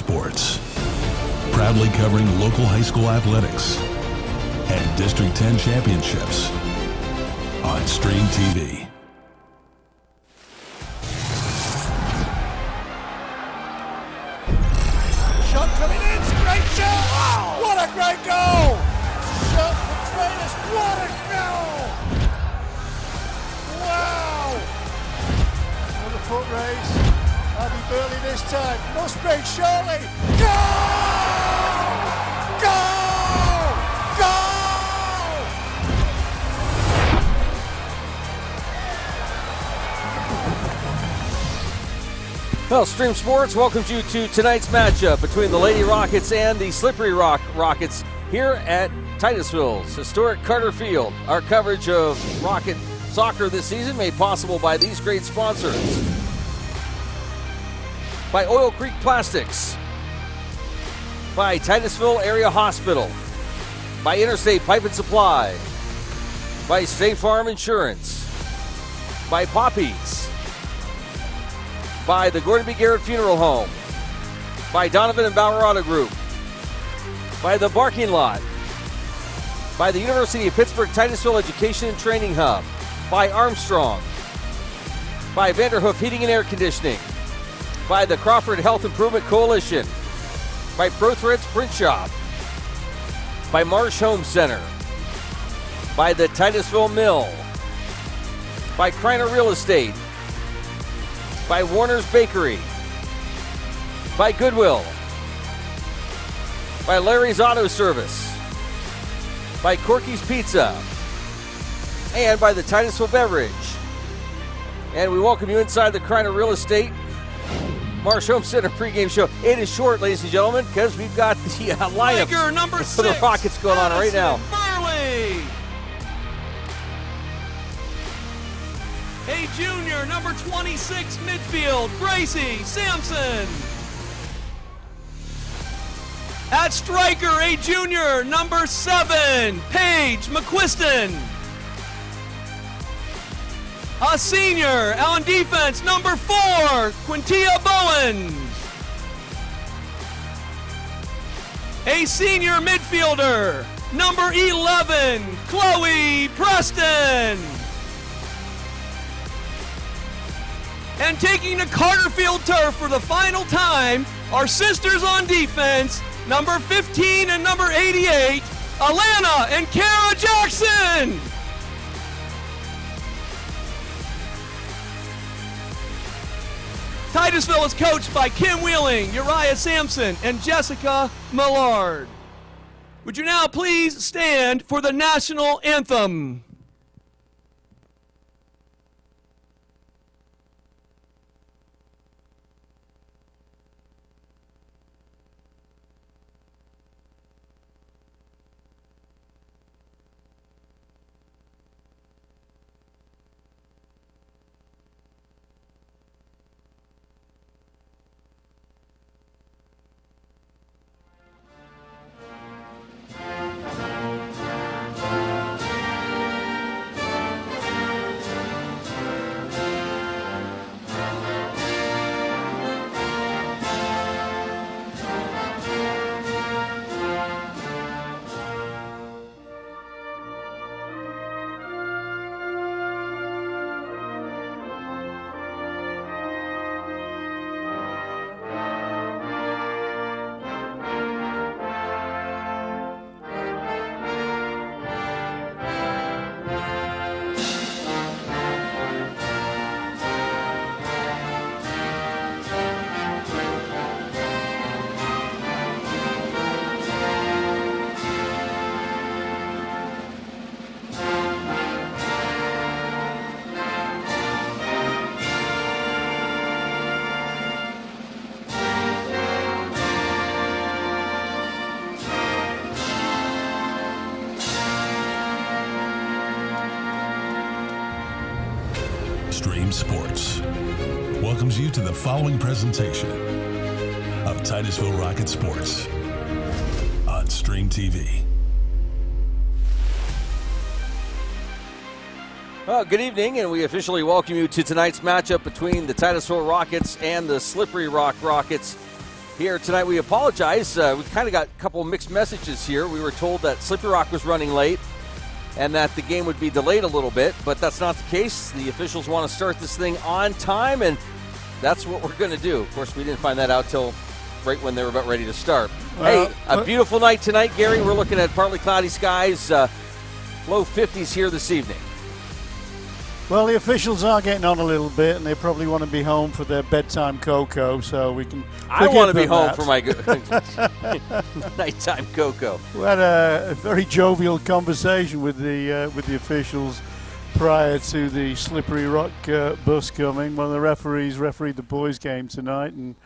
Sports. Proudly covering local high school athletics and District 10 championships on Stream TV. Shot coming in, great shot! Wow. What a great goal! Shot from Titus, what a goal! Wow! On the foot race, Andy Burley this time, must be surely! Goal! Goal! Goal! Well, Stream Sports welcomes you to tonight's matchup between the Lady Rockets and the Slippery Rock Rockets here at Titusville's historic Carter Field. Our coverage of Rocket soccer this season made possible by these great sponsors. By Oil Creek Plastics. By Titusville Area Hospital. By Interstate Pipe and Supply. By State Farm Insurance. By Poppies. By the Gordon B. Garrett Funeral Home. By Donovan and Bauer Auto Group. By The Barking Lot. By the University of Pittsburgh Titusville Education and Training Hub. By Armstrong. By Vanderhoof Heating and Air Conditioning. By the Crawford Health Improvement Coalition. By ProThreads Print Shop. By Marsh Home Center. By the Titusville Mill. By Kreiner Real Estate. By Warner's Bakery. By Goodwill. By Larry's Auto Service. By Corky's Pizza. And by the Titusville Beverage. And we welcome you inside the Kreiner Real Estate Marsh Home Center pregame show. It is short, ladies and gentlemen, because we've got the lineup number for the Rockets going on right now. Burley. A junior, number 26, midfield, Gracie Sampson. At striker, a junior, number 7, Paige McQuiston. A senior, on defense, number 4, Quintia Bowens. A senior midfielder, number 11, Chloe Preston. And taking the Carter Field turf for the final time, our sisters on defense, number 15 and number 88, Alana and Kara Jackson. Titusville is coached by Kim Wheeling, Uriah Sampson, and Jessica Millard. Would you now please stand for the national anthem? Stream Sports welcomes you to the following presentation of Titusville Rocket Sports on Stream TV. Well, good evening, and we officially welcome you to tonight's matchup between the Titusville Rockets and the Slippery Rock Rockets here tonight. We apologize. We kind of got a couple mixed messages here. We were told that Slippery Rock was running late and that the game would be delayed a little bit, but that's not the case. The officials want to start this thing on time, and that's what we're going to do. Of course, we didn't find that out till right when they were about ready to start. Hey, a beautiful night tonight, Gary. We're looking at partly cloudy skies, low 50s here this evening. Well, the officials are getting on a little bit, and they probably want to be home for their bedtime cocoa, so we can. I want to be home for my nighttime cocoa. We had a very jovial conversation with the officials prior to the Slippery Rock bus coming. One of the referees refereed the boys' game tonight, and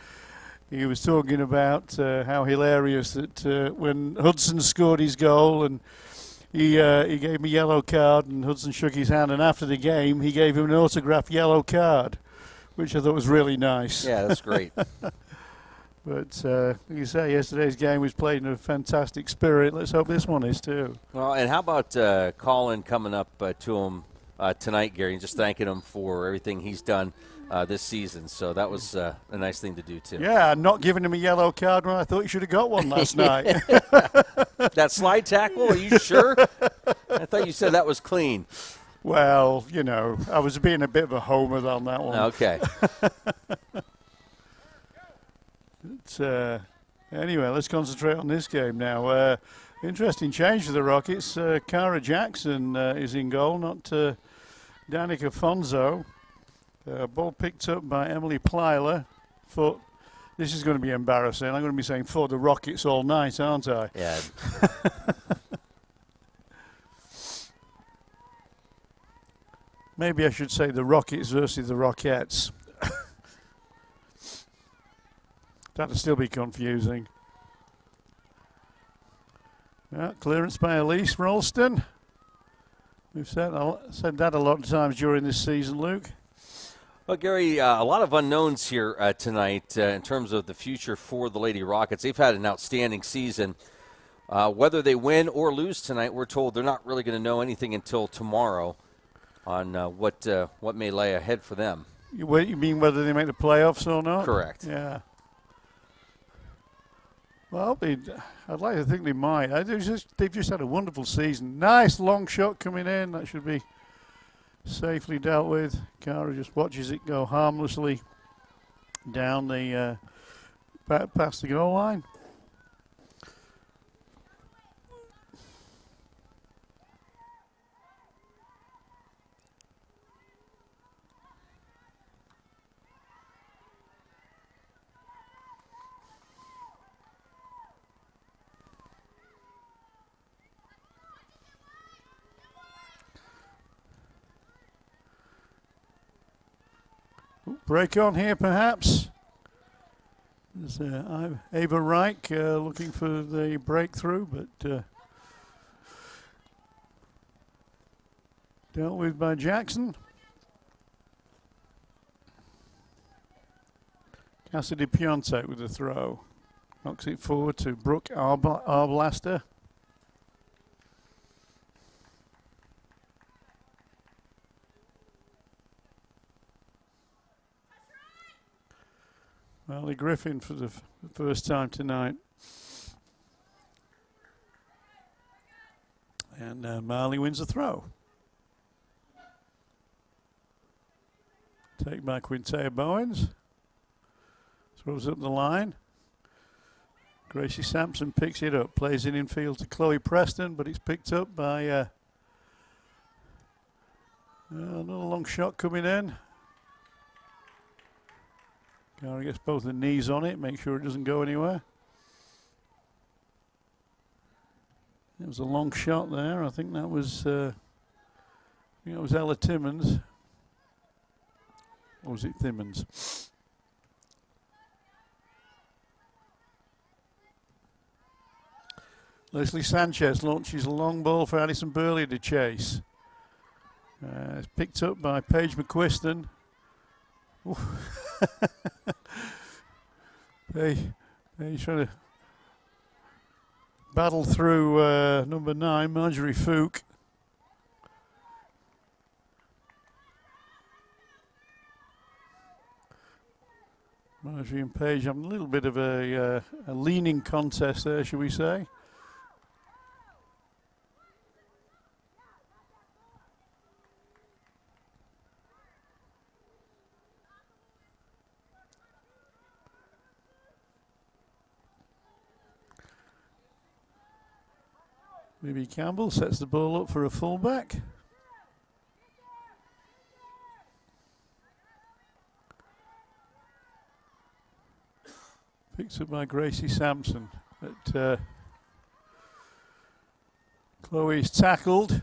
he was talking about how hilarious that when Hudson scored his goal and he gave him a yellow card, and Hudson shook his hand, and after the game he gave him an autographed yellow card, which I thought was really nice. Yeah, that's great. But like you say, yesterday's game was played in a fantastic spirit. Let's hope this one is too. Well, and how about Colin coming up to him tonight, Gary, and just thanking him for everything he's done this season. So that was a nice thing to do, too. Yeah, not giving him a yellow card when I thought he should have got one last night. That slide tackle, are you sure? I thought you said that was clean. Well, you know, I was being a bit of a homer on that one. Okay. Anyway, let's concentrate on this game now. Interesting change for the Rockets. Cara Jackson is in goal, not Danica Fonzo. Ball picked up by Emily Plyler. This is going to be embarrassing. I'm going to be saying for the Rockets all night, aren't I? Yeah. Maybe I should say the Rockets versus the Rockettes. That'll still be confusing. Yeah, clearance by Elise Ralston. We've said that a lot of times during this season, Luke. Well, Gary, a lot of unknowns here tonight in terms of the future for the Lady Rockets. They've had an outstanding season. Whether they win or lose tonight, we're told they're not really going to know anything until tomorrow on what may lay ahead for them. You mean whether they make the playoffs or not? Correct. Yeah. Well, I'd like to think they might. They've just had a wonderful season. Nice long shot coming in. That should be safely dealt with. Cara just watches it go harmlessly down the past the goal line. Break on here, perhaps. There's Ava Reich looking for the breakthrough, but dealt with by Jackson. Cassidy Piontek with the throw. Knocks it forward to Brooke Arblaster. Marley Griffin for the first time tonight. And Marley wins the throw. Take by Quintea Bowens. Throws up the line. Gracie Sampson picks it up. Plays it infield to Chloe Preston, but it's picked up by another long shot coming in. Cara gets both the knees on it, make sure it doesn't go anywhere. It was a long shot there. I think that was Ella Timmons. Or was it Thimmons? Leslie Sanchez launches a long ball for Addison Burley to chase. It's picked up by Paige McQuiston. He's trying to battle through number 9, Marjorie Fook. Marjorie and Paige having a little bit of a leaning contest there, shall we say. Libby Campbell sets the ball up for a fullback. Picked up by Gracie Sampson. But Chloe's tackled.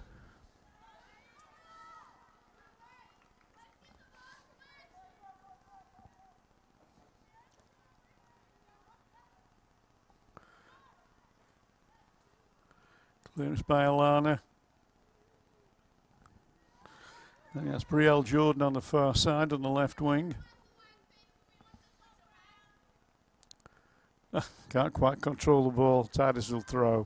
Clearance by Alana. And that's Brielle Jordan on the far side on the left wing. Can't quite control the ball. Titusville throw.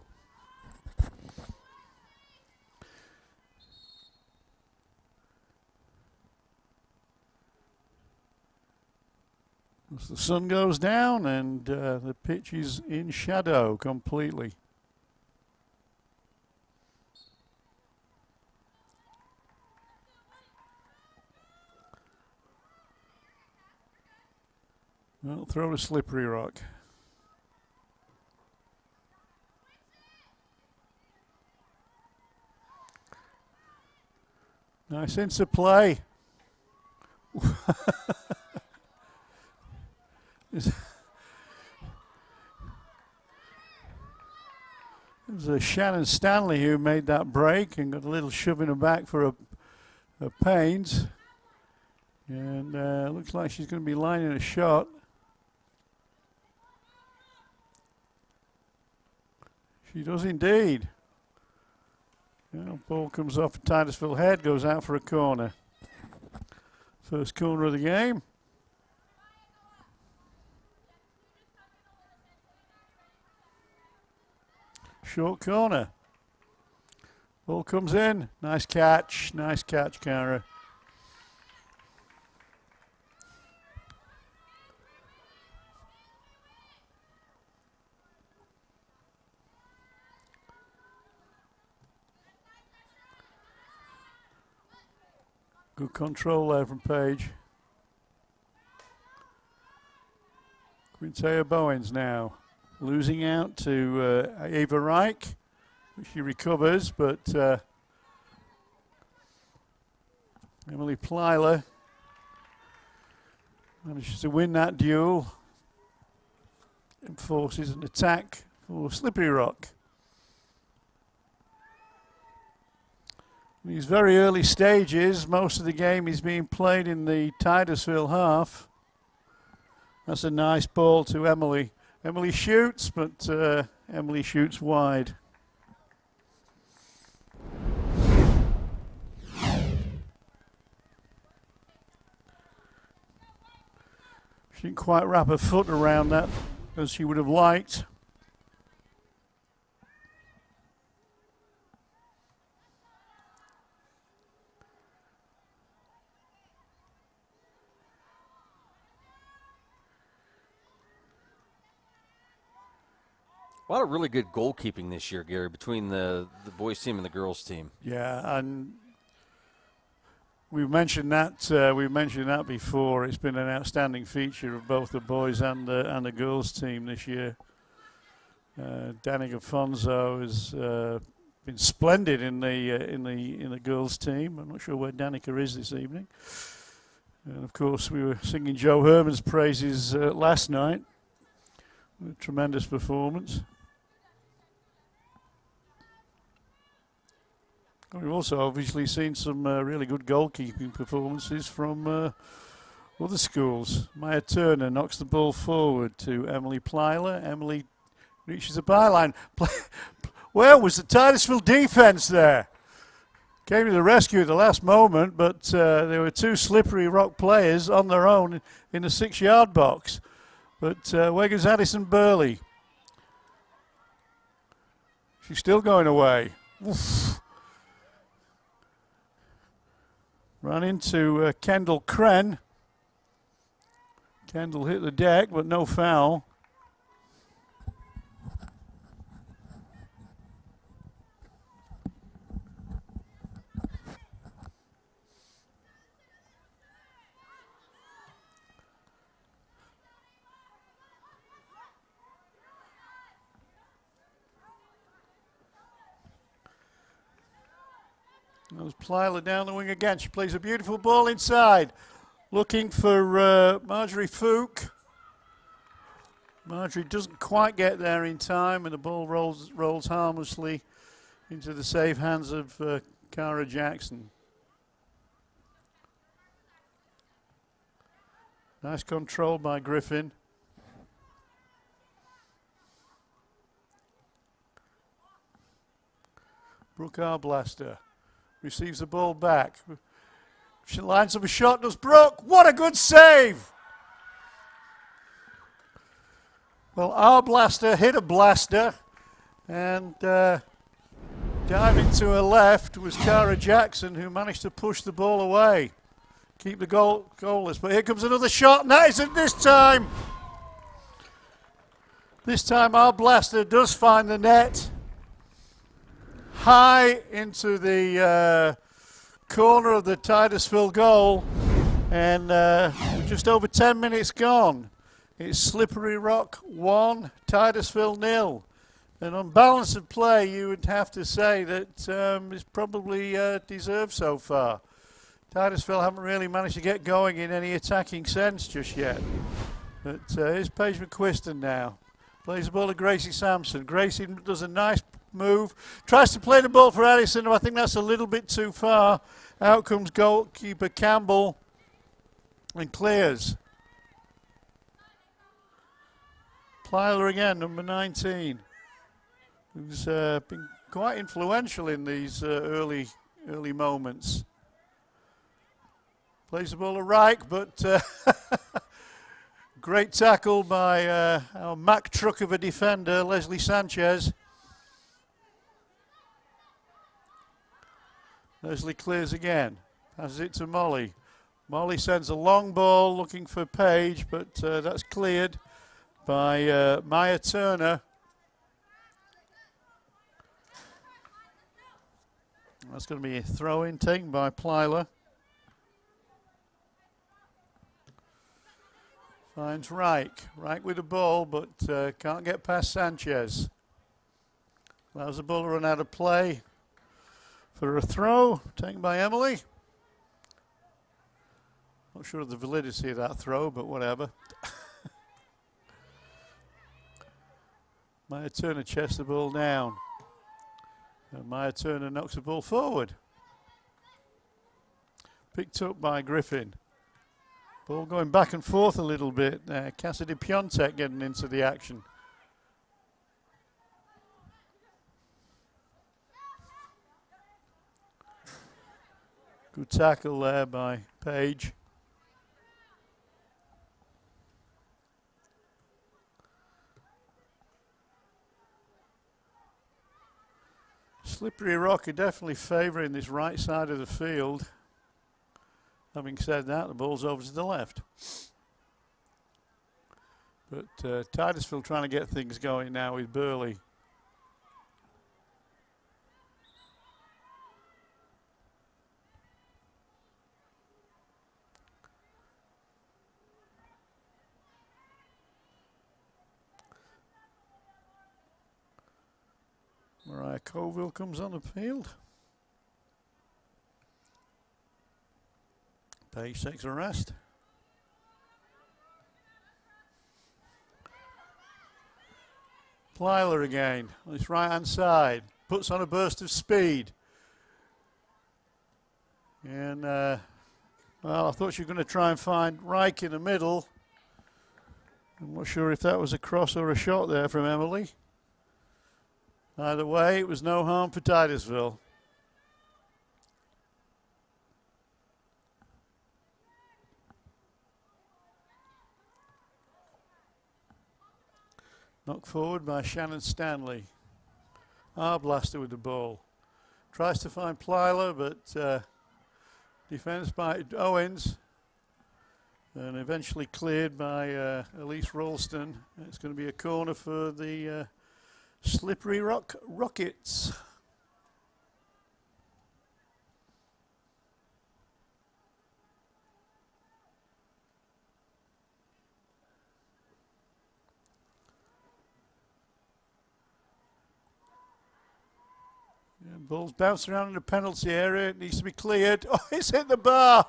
As the sun goes down and the pitch is in shadow completely. Well, throw to Slippery Rock. Nice interplay. It was Shannon Stanley who made that break and got a little shove in her back for a pains. And looks like she's going to be lining a shot. She does indeed. Yeah, ball comes off Titusville head, goes out for a corner. First corner of the game. Short corner. Ball comes in. Nice catch, Cara. Good control there from Paige. Quintea Bowens now losing out to Ava Reich, which she recovers, but Emily Plyler manages to win that duel and forces an attack for Slippery Rock. In these very early stages, most of the game is being played in the Titusville half. That's a nice ball to Emily. Emily shoots, but Emily shoots wide. She didn't quite wrap her foot around that as she would have liked. A lot of really good goalkeeping this year, Gary, between the boys' team and the girls' team. Yeah, and we've mentioned that before. It's been an outstanding feature of both the boys and the girls' team this year. Danica Fonzo has been splendid in the girls' team. I'm not sure where Danica is this evening. And of course, we were singing Joe Herman's praises last night. A tremendous performance. We've also obviously seen some really good goalkeeping performances from other schools. Maya Turner knocks the ball forward to Emily Plyler. Emily reaches the byline. Where was the Titusville defense there? Came to the rescue at the last moment, but there were two Slippery Rock players on their own in the 6-yard box. But where goes Addison Burley? She's still going away. Oof. Run into Kendall Kren. Kendall hit the deck, but no foul. There's Plyler down the wing again. She plays a beautiful ball inside. Looking for Marjorie Fook. Marjorie doesn't quite get there in time, and the ball rolls harmlessly into the safe hands of Cara Jackson. Nice control by Griffin. Brooke Arblaster receives the ball back. She lines up a shot, does Brooke. What a good save! Well, Arblaster hit a blaster, and diving to her left was Cara Jackson, who managed to push the ball away. Keep the goal goalless. But here comes another shot, and that isn't this time. This time Arblaster does find the net. High into the corner of the Titusville goal, and just over 10 minutes gone. It's Slippery Rock 1, Titusville 0. An unbalance of play, you would have to say that is probably deserved so far. Titusville haven't really managed to get going in any attacking sense just yet. But here's Paige McQuiston now. Plays the ball to Gracie Sampson. Gracie does a nice move. Tries to play the ball for Addison. I think that's a little bit too far. Out comes goalkeeper Campbell and clears. Plyler again, number 19, who's been quite influential in these early moments. Plays the ball to Reich, but great tackle by our Mack truck of a defender, Leslie Sanchez. Leslie clears again, passes it to Molly. Molly sends a long ball looking for Paige, but that's cleared by Maya Turner. That's going to be a throw-in taken by Plyler. Finds Reich. Reich with the ball, but can't get past Sanchez. Allows the ball to run out of play for a throw, taken by Emily. Not sure of the validity of that throw, but whatever. Maya Turner chests the ball down. And Maya Turner knocks the ball forward. Picked up by Griffin. Ball going back and forth a little bit. Cassidy Piontek getting into the action. Good tackle there by Paige. Slippery Rock are definitely favouring this right side of the field. Having said that, the ball's over to the left. But Titusville trying to get things going now with Burley. Mariah Colville comes on the field. Paige takes a rest. Plyler again on his right hand side. Puts on a burst of speed. And, well, I thought she was going to try and find Reich in the middle. I'm not sure if that was a cross or a shot there from Emily. Either way, it was no harm for Titusville. Knocked forward by Shannon Stanley. Arblaster with the ball. Tries to find Plyler, but defense by Owens. and eventually cleared by Elise Ralston. It's going to be a corner for the Slippery Rock Rockets. Ball's bouncing around in the penalty area. It needs to be cleared. Oh, it's hit the bar.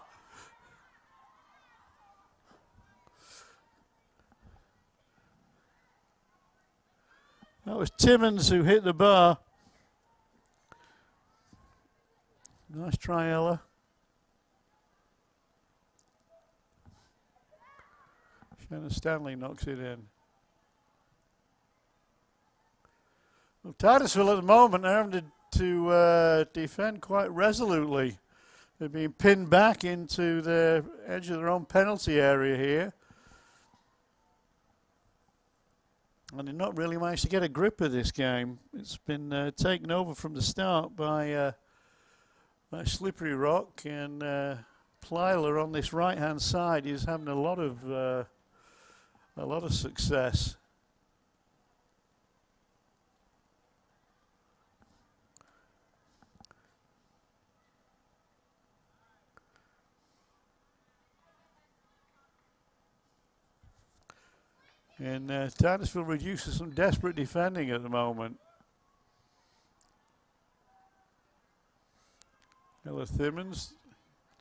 That was Timmons who hit the bar. Nice try, Ella. Shannon Stanley knocks it in. Well, Titusville at the moment are having to defend quite resolutely. They're being pinned back into the edge of their own penalty area here. And they've not really managed to get a grip of this game. It's been taken over from the start by Slippery Rock, and Plyler on this right-hand side is having a lot of success. And Titusville reduces some desperate defending at the moment. Ella Thimmons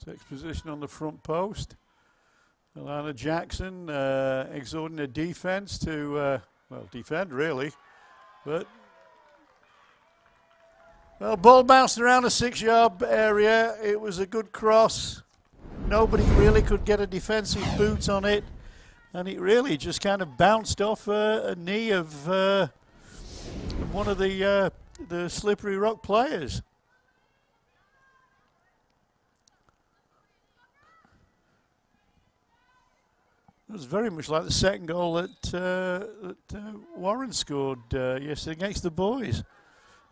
takes position on the front post. Alana Jackson exhorting the defense to, well, defend really. But, well, ball bounced around the 6-yard area. It was a good cross. Nobody really could get a defensive boot on it. And it really just kind of bounced off a knee of one of the Slippery Rock players. It was very much like the second goal that Warren scored yesterday against the boys,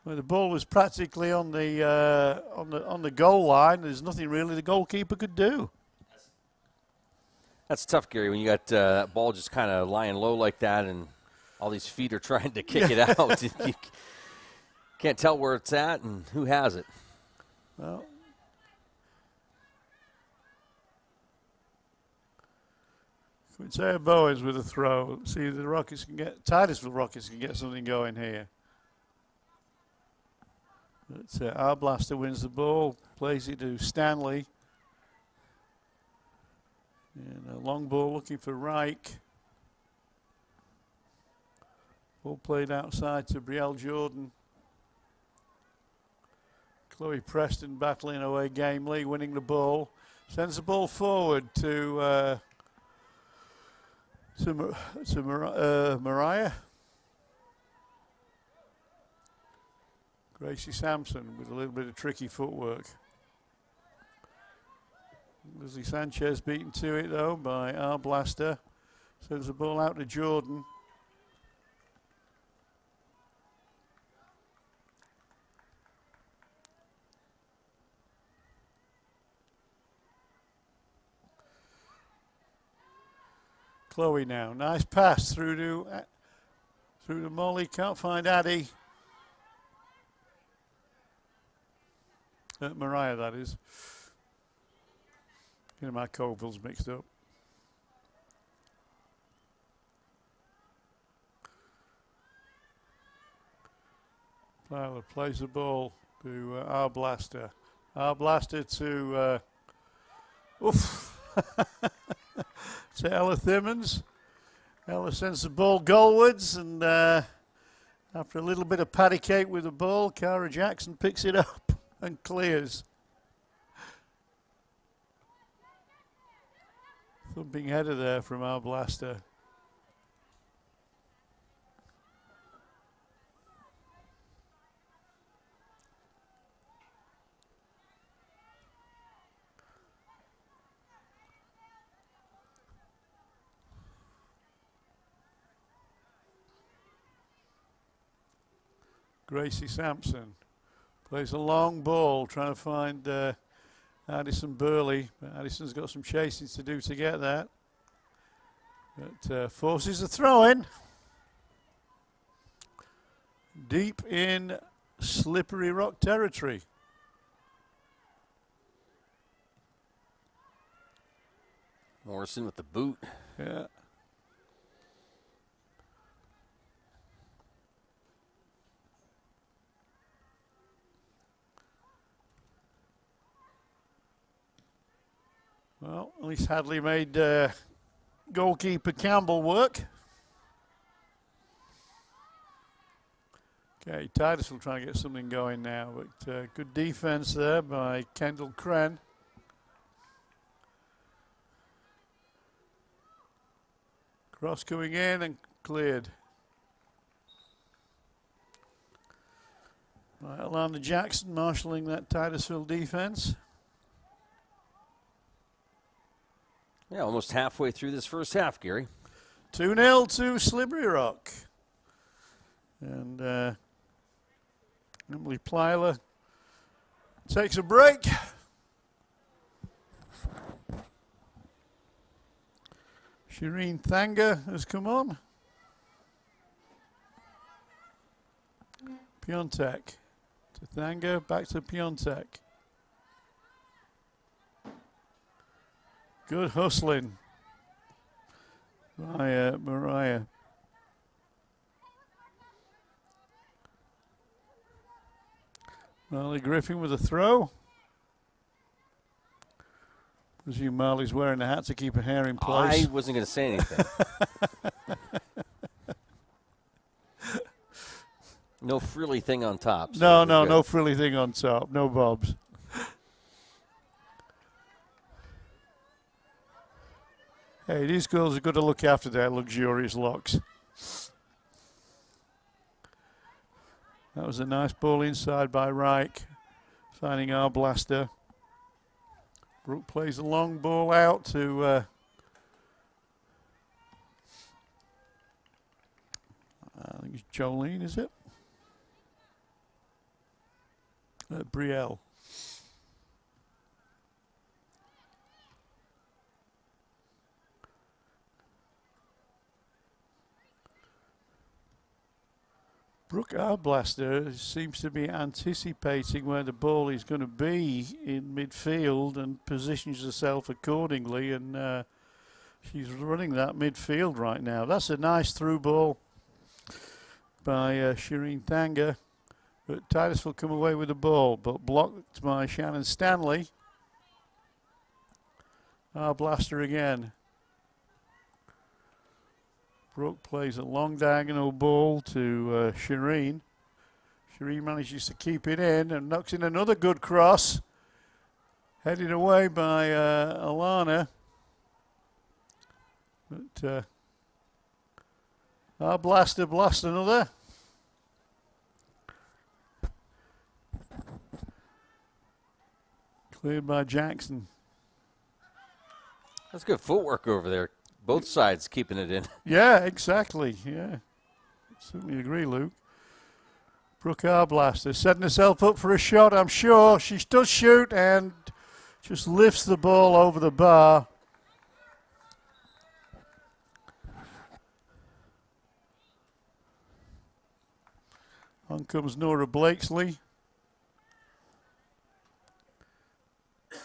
where the ball was practically on the goal line. There's nothing really the goalkeeper could do. That's tough, Gary, when you got ball just kind of lying low like that and all these feet are trying to kick it out. You can't tell where it's at and who has it. Well, Quintea Bowens with a throw. See if the Rockets can get, Titusville Rockets can get something going here. But our blaster wins the ball, plays it to Stanley. And a long ball looking for Reich. Ball played outside to Brielle Jordan. Chloe Preston battling away gamely, winning the ball. Sends the ball forward to Mariah. Gracie Sampson with a little bit of tricky footwork. Leslie Sanchez beaten to it though by our blaster. Sends the ball out to Jordan. Chloe now, nice pass through to Molly. Can't find Addie. Mariah, that is. Getting my Colvilles mixed up. Fowler plays the ball to our blaster. Our blaster to to Ella Thimmons. Ella sends the ball goalwards, and after a little bit of patty cake with the ball, Cara Jackson picks it up and clears. Thumping header there from our blaster. Gracie Sampson plays a long ball, trying to find Addison Burley. But Addison's got some chasing to do to get that. That forces a throw in. Deep in Slippery Rock territory. Morrison with the boot. Yeah. Well, at least Hadley made goalkeeper Campbell work. Okay, Titusville trying to get something going now, but good defense there by Kendall Cren. Cross coming in and cleared. Right, Alana Jackson marshalling that Titusville defense. Yeah, almost halfway through this first half, Gary. 2-0 to Slippery Rock. And Emily Plyler takes a break. Shireen Thanga has come on. Piontek to Thanga, back to Piontek. Good hustling by Mariah. Marley Griffin with a throw. Presume Marley's wearing a hat to keep her hair in place. I wasn't going to say anything. No frilly thing on top. So no frilly thing on top. No bobs. Hey, these girls are going to look after their luxurious locks. That was a nice ball inside by Reich, finding our blaster. Brooke plays a long ball out to I think it's Jolene, is it? Brielle. Brooke Arblaster seems to be anticipating where the ball is going to be in midfield and positions herself accordingly, and she's running that midfield right now. That's a nice through ball by Shireen Thanga, but Titusville come away with the ball, but blocked by Shannon Stanley. Arblaster again. Brooke plays a long diagonal ball to Shireen. Shireen manages to keep it in and knocks in another good cross. Headed away by Alana. But our blaster blast another. Cleared by Jackson. That's good footwork over there. Both sides keeping it in. Yeah, exactly. Yeah, certainly agree, Luke. Brooke Arblaster setting herself up for a shot, I'm sure. She does shoot and just lifts the ball over the bar. On comes Nora Blakesley.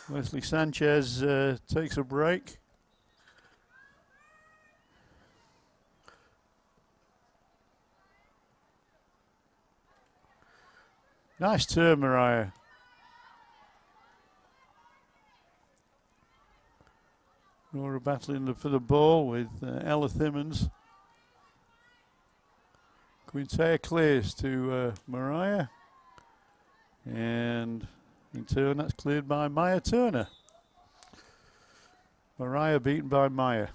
Leslie Sanchez takes a break. Nice turn, Mariah. Nora battling for the ball with Ella Thimmons. Quintea clears to Mariah. And in turn, that's cleared by Maya Turner. Mariah beaten by Maya.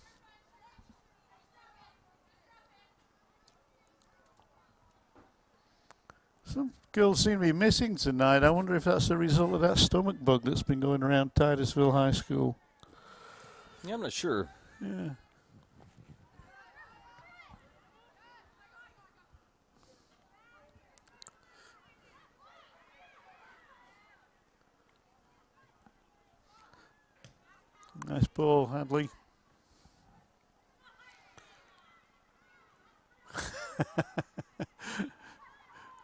Some girls seem to be missing tonight. I wonder if that's a result of that stomach bug that's been going around Titusville High School. Yeah, I'm not sure. Yeah. Nice ball, Hadley.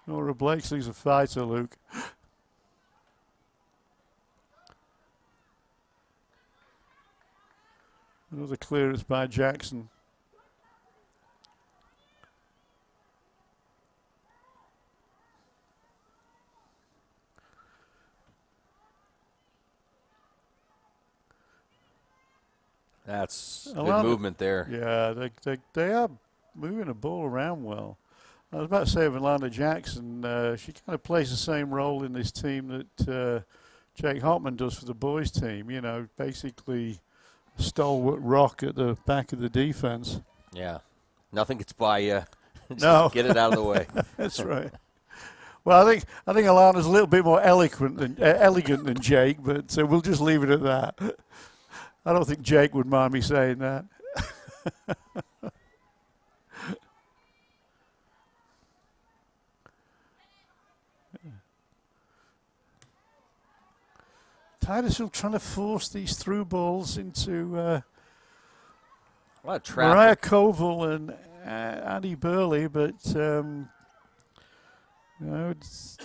Nora Blakesley's a fighter, Luke. Another clearance by Jackson. That's good movement there. Yeah, they are moving the ball around well. I was about to say of Alana Jackson, she kind of plays the same role in this team that Jake Hopman does for the boys team. You know, basically stalwart rock at the back of the defense. Yeah, nothing gets by you. No, get it out of the way. That's right. Well, I think Alana's a little bit more elegant than Jake, but we'll just leave it at that. I don't think Jake would mind me saying that. Titusville trying to force these through balls into a lot of Mariah traffic. Koval and Annie Burley, but it's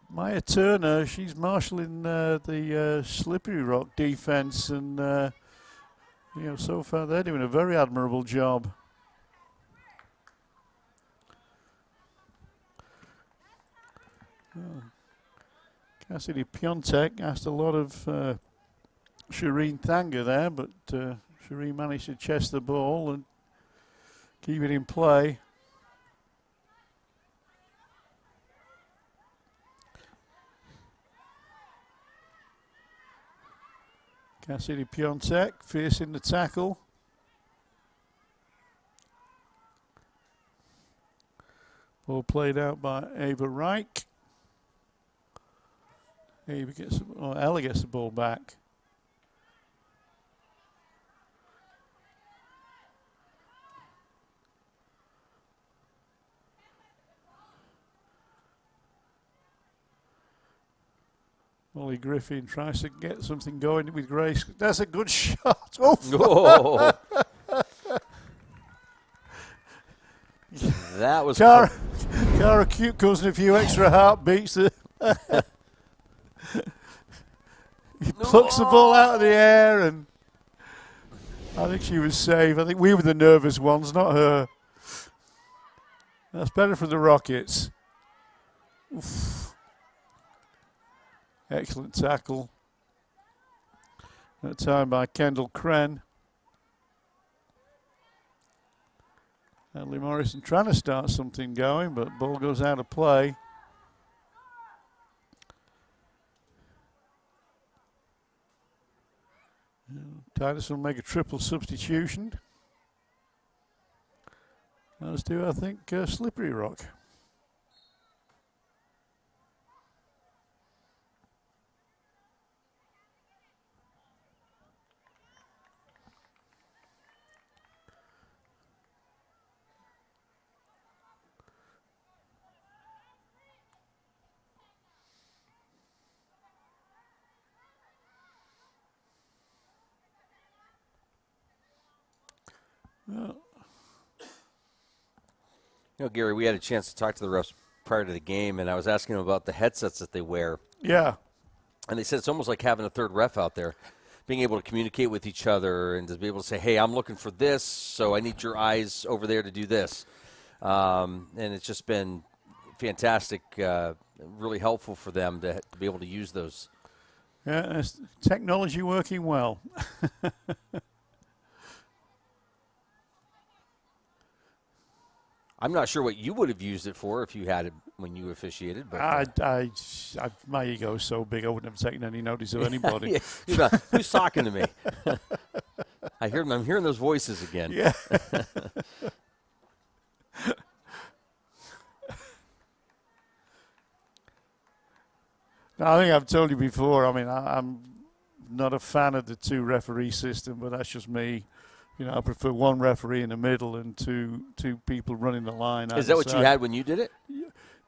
Maya Turner. She's marshalling the Slippery Rock defense, and so far they're doing a very admirable job. Cassidy Piontek asked a lot of Shireen Thanger there, but Shireen managed to chest the ball and keep it in play. Cassidy Piontek fierce in the tackle. Ball played out by Ava Reich. Ella gets the ball back. Molly Griffin tries to get something going with Grace. That's a good shot. Oh, That was Cara Cute causing a few extra heartbeats. He plucks the ball out of the air, and I think she was safe. I think we were the nervous ones, not her. That's better for the Rockets. Oof. Excellent tackle. That time by Kendall Kren. Natalie Morrison trying to start something going, but ball goes out of play. Titus will make a triple substitution. As do, I think, Slippery Rock. Gary, we had a chance to talk to the refs prior to the game, and I was asking them about the headsets that they wear. Yeah. And they said it's almost like having a third ref out there, being able to communicate with each other and to be able to say, hey, I'm looking for this, so I need your eyes over there to do this. And it's just been fantastic, really helpful for them to be able to use those. Yeah, technology working well. I'm not sure what you would have used it for if you had it when you officiated. But my ego is so big I wouldn't have taken any notice of anybody. Yeah, who's talking to me? I'm hearing those voices again. Yeah. I think I've told you before, I'm not a fan of the two referee system, but that's just me. I prefer one referee in the middle and two people running the line. Is that what you had when you did it?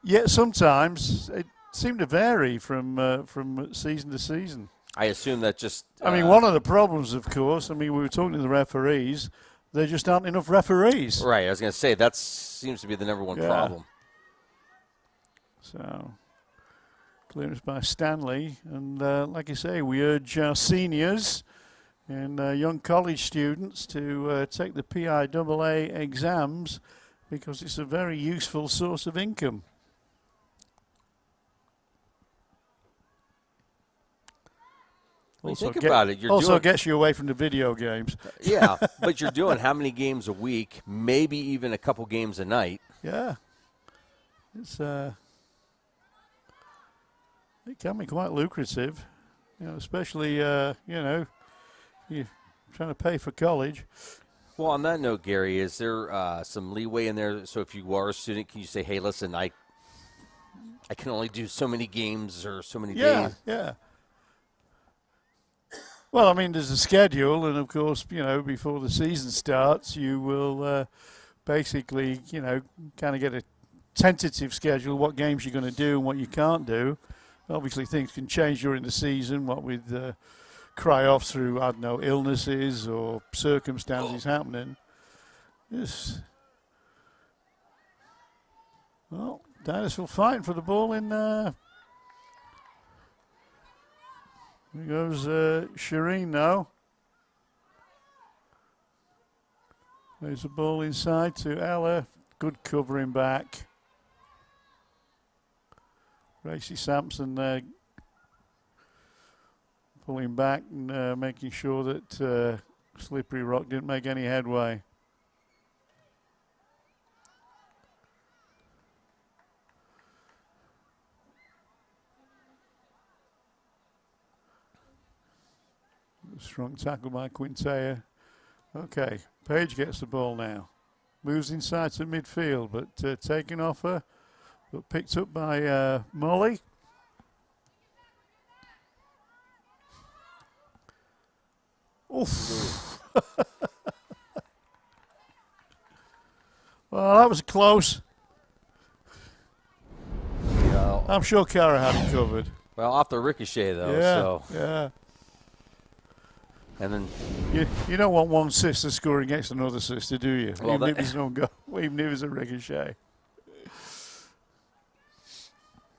Yeah, sometimes. It seemed to vary from season to season. I assume that just... one of the problems, of course, we were talking to the referees, there just aren't enough referees. Right. I was going to say, that seems to be the number one problem. So, clearance by Stanley. And like I say, we urge our seniors and young college students to take the PIAA exams because it's a very useful source of income. When you think about it, also gets you away from the video games. Yeah, but you're doing how many games a week, maybe even a couple games a night. Yeah. It's it can be quite lucrative, especially, you're trying to pay for college. Well, on that note, Gary, is there some leeway in there? So if you are a student, can you say, hey, listen, I can only do so many games or so many days? Yeah. Well, I mean, there's a schedule, and of course, before the season starts, you will basically, kind of get a tentative schedule, what games you're going to do and what you can't do. Obviously, things can change during the season, what with cry-offs through, I don't know, illnesses or circumstances happening. Yes. Well, Titusville fighting for the ball in here goes Shireen now. There's the ball inside to Ella. Good covering back. Gracie Sampson pulling back and making sure that Slippery Rock didn't make any headway. Strong tackle by Quintea. Okay, Page gets the ball now. Moves inside to midfield, but taken off her. But picked up by Molly. Oof. Well, that was close. Yeah. I'm sure Cara had it covered. Well, off the ricochet, though. Yeah, so. yeah. And then you don't want one sister scoring against another sister, do you? Well, even if it's no goal, even if it's a ricochet.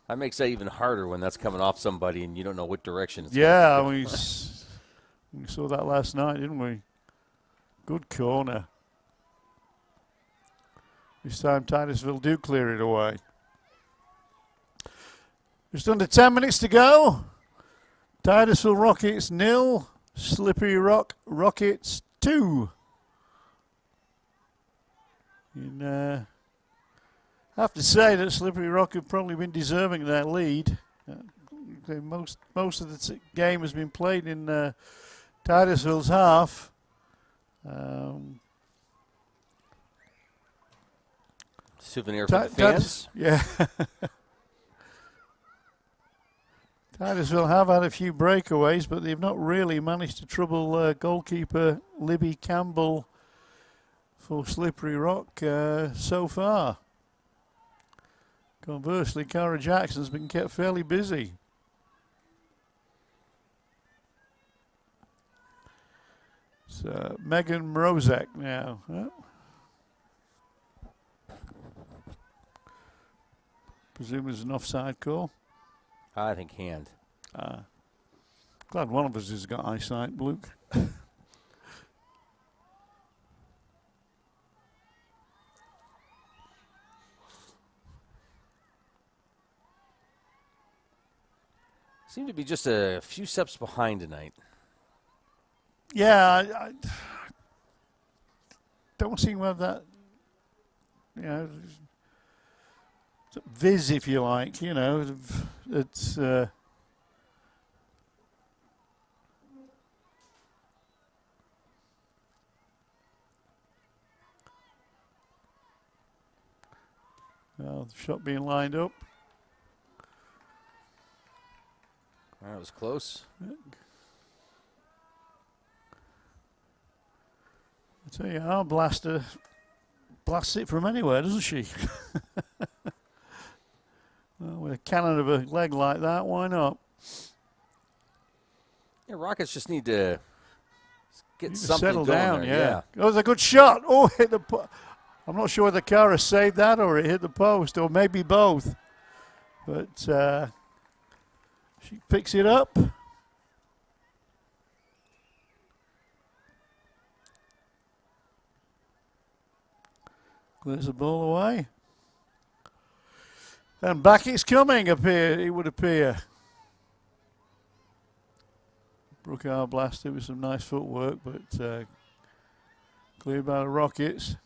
that makes that even harder when that's coming off somebody and you don't know what direction it's going. We saw that last night, didn't we? Good corner. This time Titusville do clear it away. Just under 10 minutes to go. Titusville Rockets 0. Slippery Rock Rockets 2. And I have to say that Slippery Rock have probably been deserving of that lead. Most of the game has been played in Titusville's half. Souvenir for the fans. Yeah. Titusville have had a few breakaways, but they've not really managed to trouble goalkeeper Libby Campbell for Slippery Rock so far. Conversely, Cara Jackson's been kept fairly busy. So Megan Mrozek now. Presume it's an offside call. I think hand. Glad one of us has got eyesight, Luke. Seem to be just a few steps behind tonight. Yeah, I don't seem to have that, viz, if you like, it's well, the shot being lined up. That was close. I tell you, our blaster blasts it from anywhere, doesn't she? Well, with a cannon of a leg like that, why not? Yeah, Rockets just need to Get something settle going down, there. yeah. It was a good shot. Oh, hit the I'm not sure whether Cara saved that or it hit the post, or maybe both. But she picks it up. Clears the ball away. And back it's coming, it would appear. Brookhart blasted with some nice footwork, but cleared by the Rockets.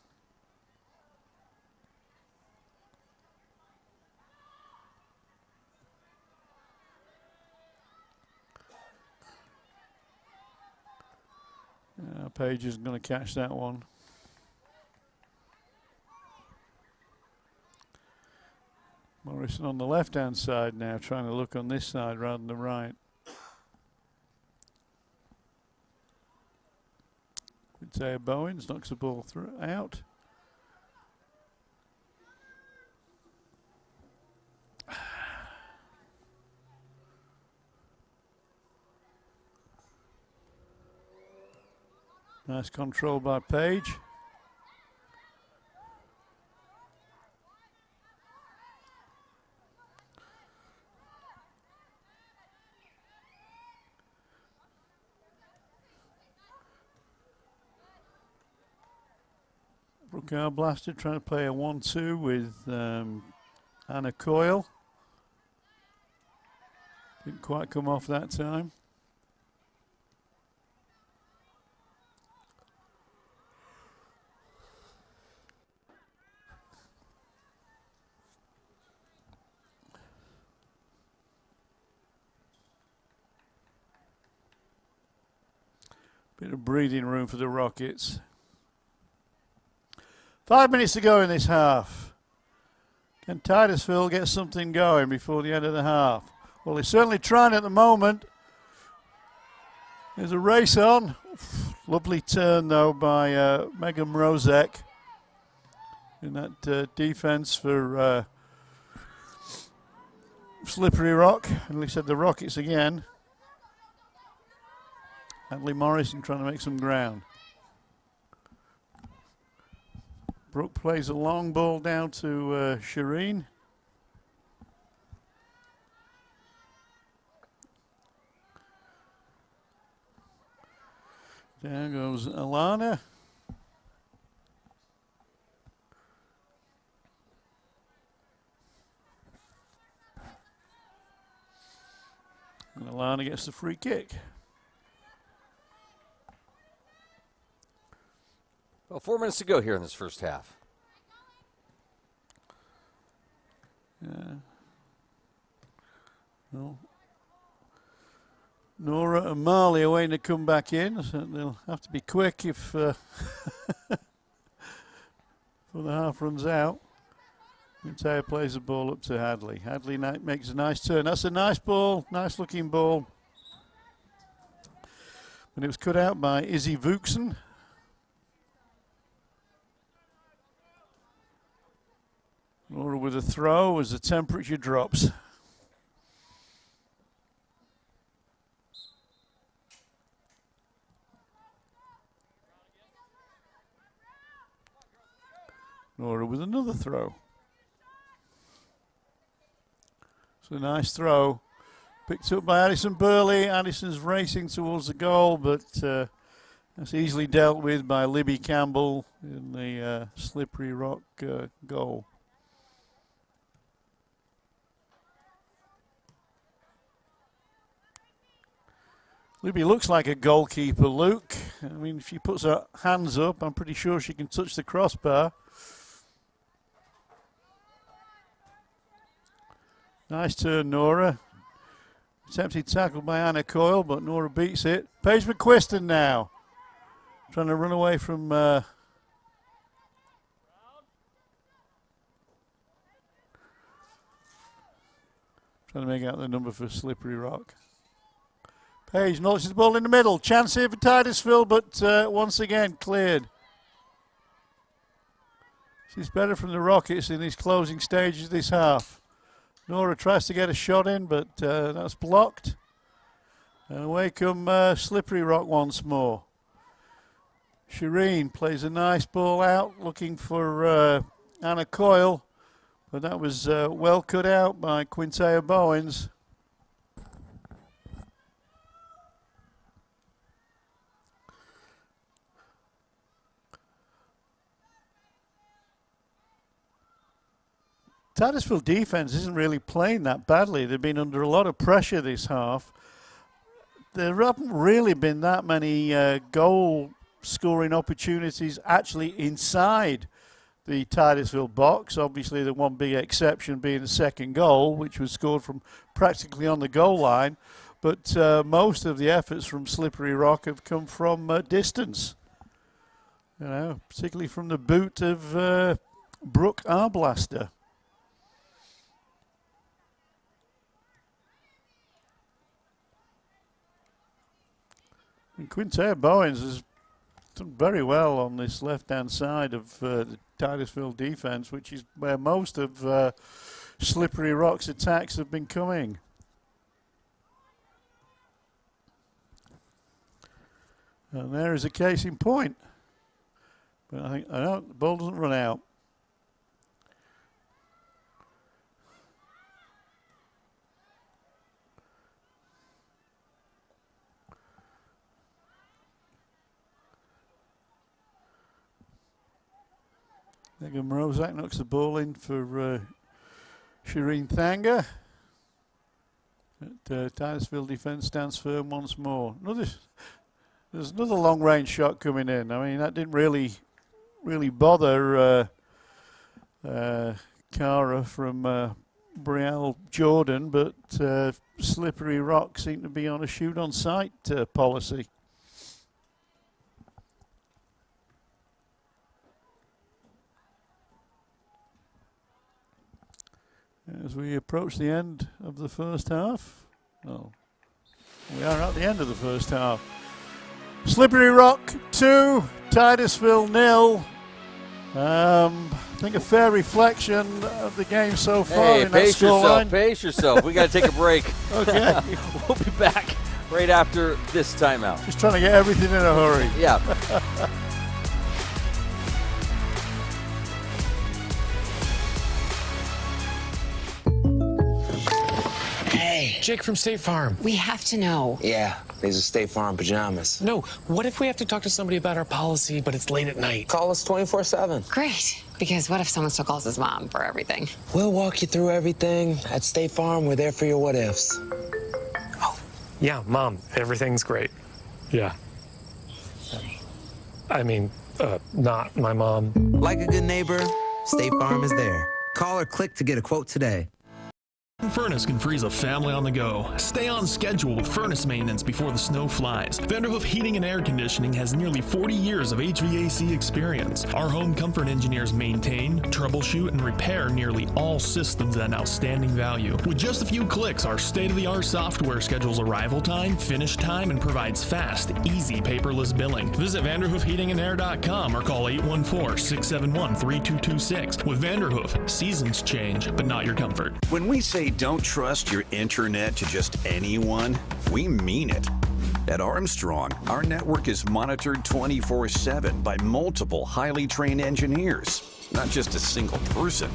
Page isn't going to catch that one. Morrison on the left-hand side now, trying to look on this side rather than the right. Taya Bowens knocks the ball out. Nice control by Page. Brookhart blasted, trying to play a 1-2 with Anna Coyle. Didn't quite come off that time. Bit of breathing room for the Rockets. 5 minutes to go in this half. Can Titusville get something going before the end of the half? Well, they're certainly trying at the moment. There's a race on. Lovely turn, though, by Megan Mrozek in that defense for Slippery Rock. And we said the Rockets again. Hadley Morrison trying to make some ground. Brooke plays a long ball down to Shireen. There goes Alana. And Alana gets the free kick. Well, 4 minutes to go here in this first half. Yeah. Well, Nora and Marley are waiting to come back in, so they'll have to be quick if before the half runs out. Taylor plays the ball up to Hadley. Hadley makes a nice turn. That's a nice ball, nice looking ball. And it was cut out by Izzy Vuxen. Nora with a throw as the temperature drops. Nora with another throw. It's a nice throw. Picked up by Addison Burley. Addison's racing towards the goal, but that's easily dealt with by Libby Campbell in the Slippery Rock goal. Libby looks like a goalkeeper, Luke. I mean, if she puts her hands up, I'm pretty sure she can touch the crossbar. Nice turn, Nora. Attempted tackle by Anna Coyle, but Nora beats it. Paige McQuiston now. Trying to run away from... trying to make out the number for Slippery Rock. Page launches the ball in the middle. Chance here for Titusville, but once again cleared. She's better from the Rockets in these closing stages of this half. Nora tries to get a shot in, but that's blocked. And away come Slippery Rock once more. Shireen plays a nice ball out, looking for Anna Coyle, but that was well cut out by Quintea Bowens. Titusville defense isn't really playing that badly. They've been under a lot of pressure this half. There haven't really been that many goal scoring opportunities actually inside the Titusville box. Obviously the one big exception being the second goal, which was scored from practically on the goal line. But most of the efforts from Slippery Rock have come from distance. You know, particularly from the boot of Brooke Arblaster. And Quintea Bowens has done very well on this left-hand side of the Titusville defense, which is where most of Slippery Rock's attacks have been coming. And there is a case in point. But I know the ball doesn't run out. Megan Morozak knocks the ball in for Shireen Thanger. But Titusville defence stands firm once more. There's another long-range shot coming in. I mean, that didn't really bother Cara from Brielle Jordan, but Slippery Rock seemed to be on a shoot-on-sight policy. As we approach the end of the first half, well, we are at the end of the first half. Slippery Rock 2, Titusville 0. I think a fair reflection of the game so far. Hey, in that scoreline. Pace yourself. We got to take a break. Okay. We'll be back right after this timeout. Just trying to get everything in a hurry. Yeah. Jake from State Farm. We have to know. Yeah, these are State Farm pajamas. No, what if we have to talk to somebody about our policy, but it's late at night? Call us 24/7. Great, because what if someone still calls his mom for everything? We'll walk you through everything. At State Farm, we're there for your what-ifs. Oh, yeah, Mom, everything's great. Yeah. I mean, not my mom. Like a good neighbor, State Farm is there. Call or click to get a quote today. Furnace can freeze a family on the go. Stay on schedule with furnace maintenance before the snow flies. Vanderhoof Heating and Air Conditioning has nearly 40 years of HVAC experience. Our home comfort engineers maintain, troubleshoot, and repair nearly all systems at an outstanding value. With just a few clicks, our state-of-the-art software schedules arrival time, finish time, and provides fast, easy paperless billing. Visit VanderhoofHeatingandAir.com or call 814-671-3226. With Vanderhoof, seasons change, but not your comfort. When we say don't trust your internet to just anyone, we mean it. At Armstrong, our network is monitored 24/7 by multiple highly trained engineers, not just a single person.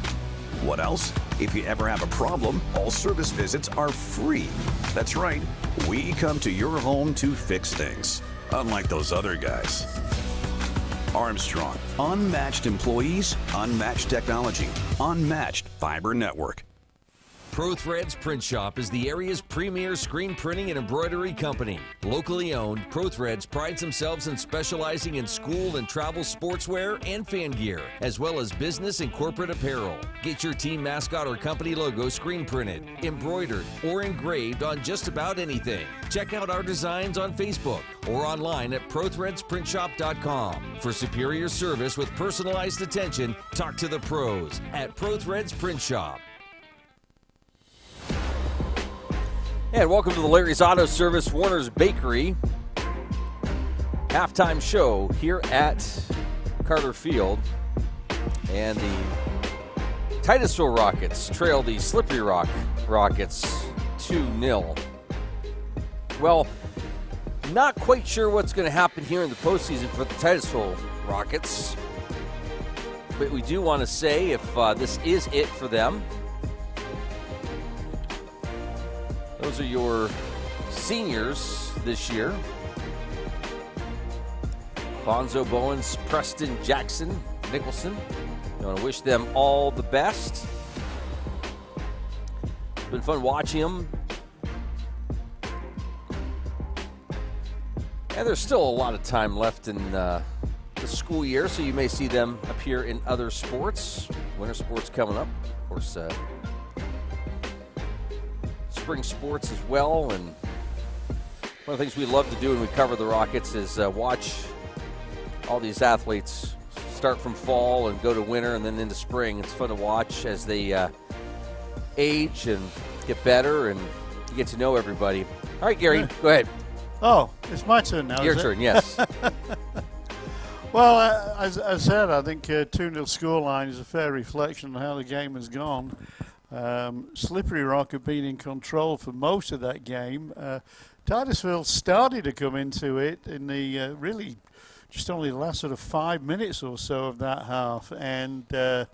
What else? If you ever have a problem, all service visits are free. That's right, we come to your home to fix things, unlike those other guys. Armstrong, unmatched employees, unmatched technology, unmatched fiber network. ProThreads Print Shop is the area's premier screen printing and embroidery company. Locally owned, ProThreads prides themselves in specializing in school and travel sportswear and fan gear, as well as business and corporate apparel. Get your team mascot or company logo screen printed, embroidered, or engraved on just about anything. Check out our designs on Facebook or online at ProThreadsPrintShop.com. For superior service with personalized attention, talk to the pros at ProThreads Print Shop. And welcome to the Larry's Auto Service Warner's Bakery halftime show here at Carter Field. And the Titusville Rockets trail the Slippery Rock Rockets 2-0. Well, Not quite sure what's going to happen here in the postseason for the Titusville Rockets. But we do want to say if this is it for them. Those are your seniors this year. Bonzo Bowens, Preston Jackson, Nicholson. I want to wish them all the best. It's been fun watching them. And there's still a lot of time left in the school year, so you may see them appear in other sports. Winter sports coming up. Of course, spring sports as well. And one of the things we love to do when we cover the Rockets is watch all these athletes start from fall and go to winter and then into spring. It's fun to watch as they age and get better, and you get to know everybody. All right, Gary, go ahead. Oh, it's my turn now. Your turn, yes. Well, as I said, I think 2-0 scoreline is a fair reflection on how the game has gone. Slippery Rock have been in control for most of that game. Titusville started to come into it in the really just only the last sort of 5 minutes or so of that half. And I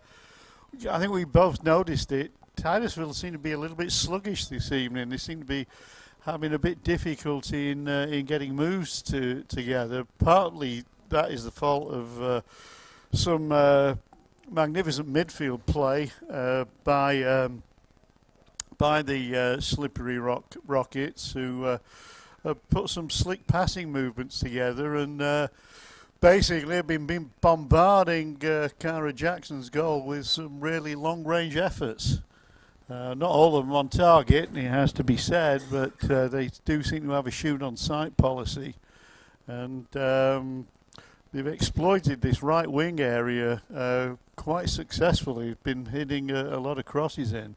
think we both noticed it. Titusville seemed to be a little bit sluggish this evening. They seem to be having a bit difficulty in getting moves together. Partly that is the fault of some magnificent midfield play by the Slippery Rockets, who put some slick passing movements together and basically have been bombarding Cara Jackson's goal with some really long-range efforts. Not all of them on target, it has to be said, but they do seem to have a shoot-on-sight policy. And they've exploited this right wing area quite successfully. Been hitting a lot of crosses in.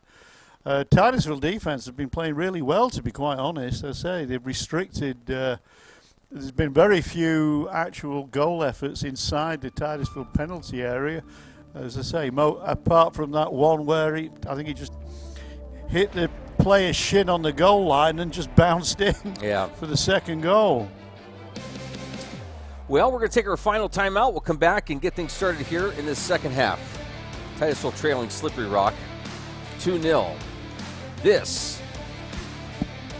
Titusville defense have been playing really well, to be quite honest. I say they've restricted. There's been very few actual goal efforts inside the Titusville penalty area. As I say, apart from that one where I think he just hit the player's shin on the goal line and just bounced in for the second goal. Well, we're going to take our final timeout. We'll come back and get things started here in this second half. Titusville trailing Slippery Rock 2-0. This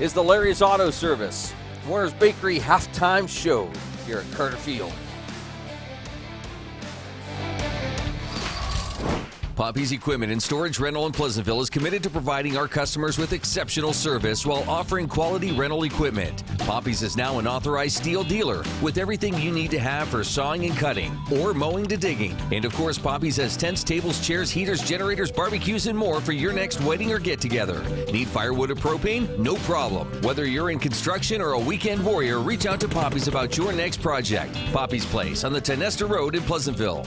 is the Larry's Auto Service, Warner's Bakery halftime show here at Carter Field. Poppy's Equipment and Storage Rental in Pleasantville is committed to providing our customers with exceptional service while offering quality rental equipment. Poppy's is now an authorized steel dealer with everything you need to have for sawing and cutting or mowing to digging. And of course, Poppy's has tents, tables, chairs, heaters, generators, barbecues, and more for your next wedding or get-together. Need firewood or propane? No problem. Whether you're in construction or a weekend warrior, reach out to Poppy's about your next project. Poppy's Place on the Tenesta Road in Pleasantville.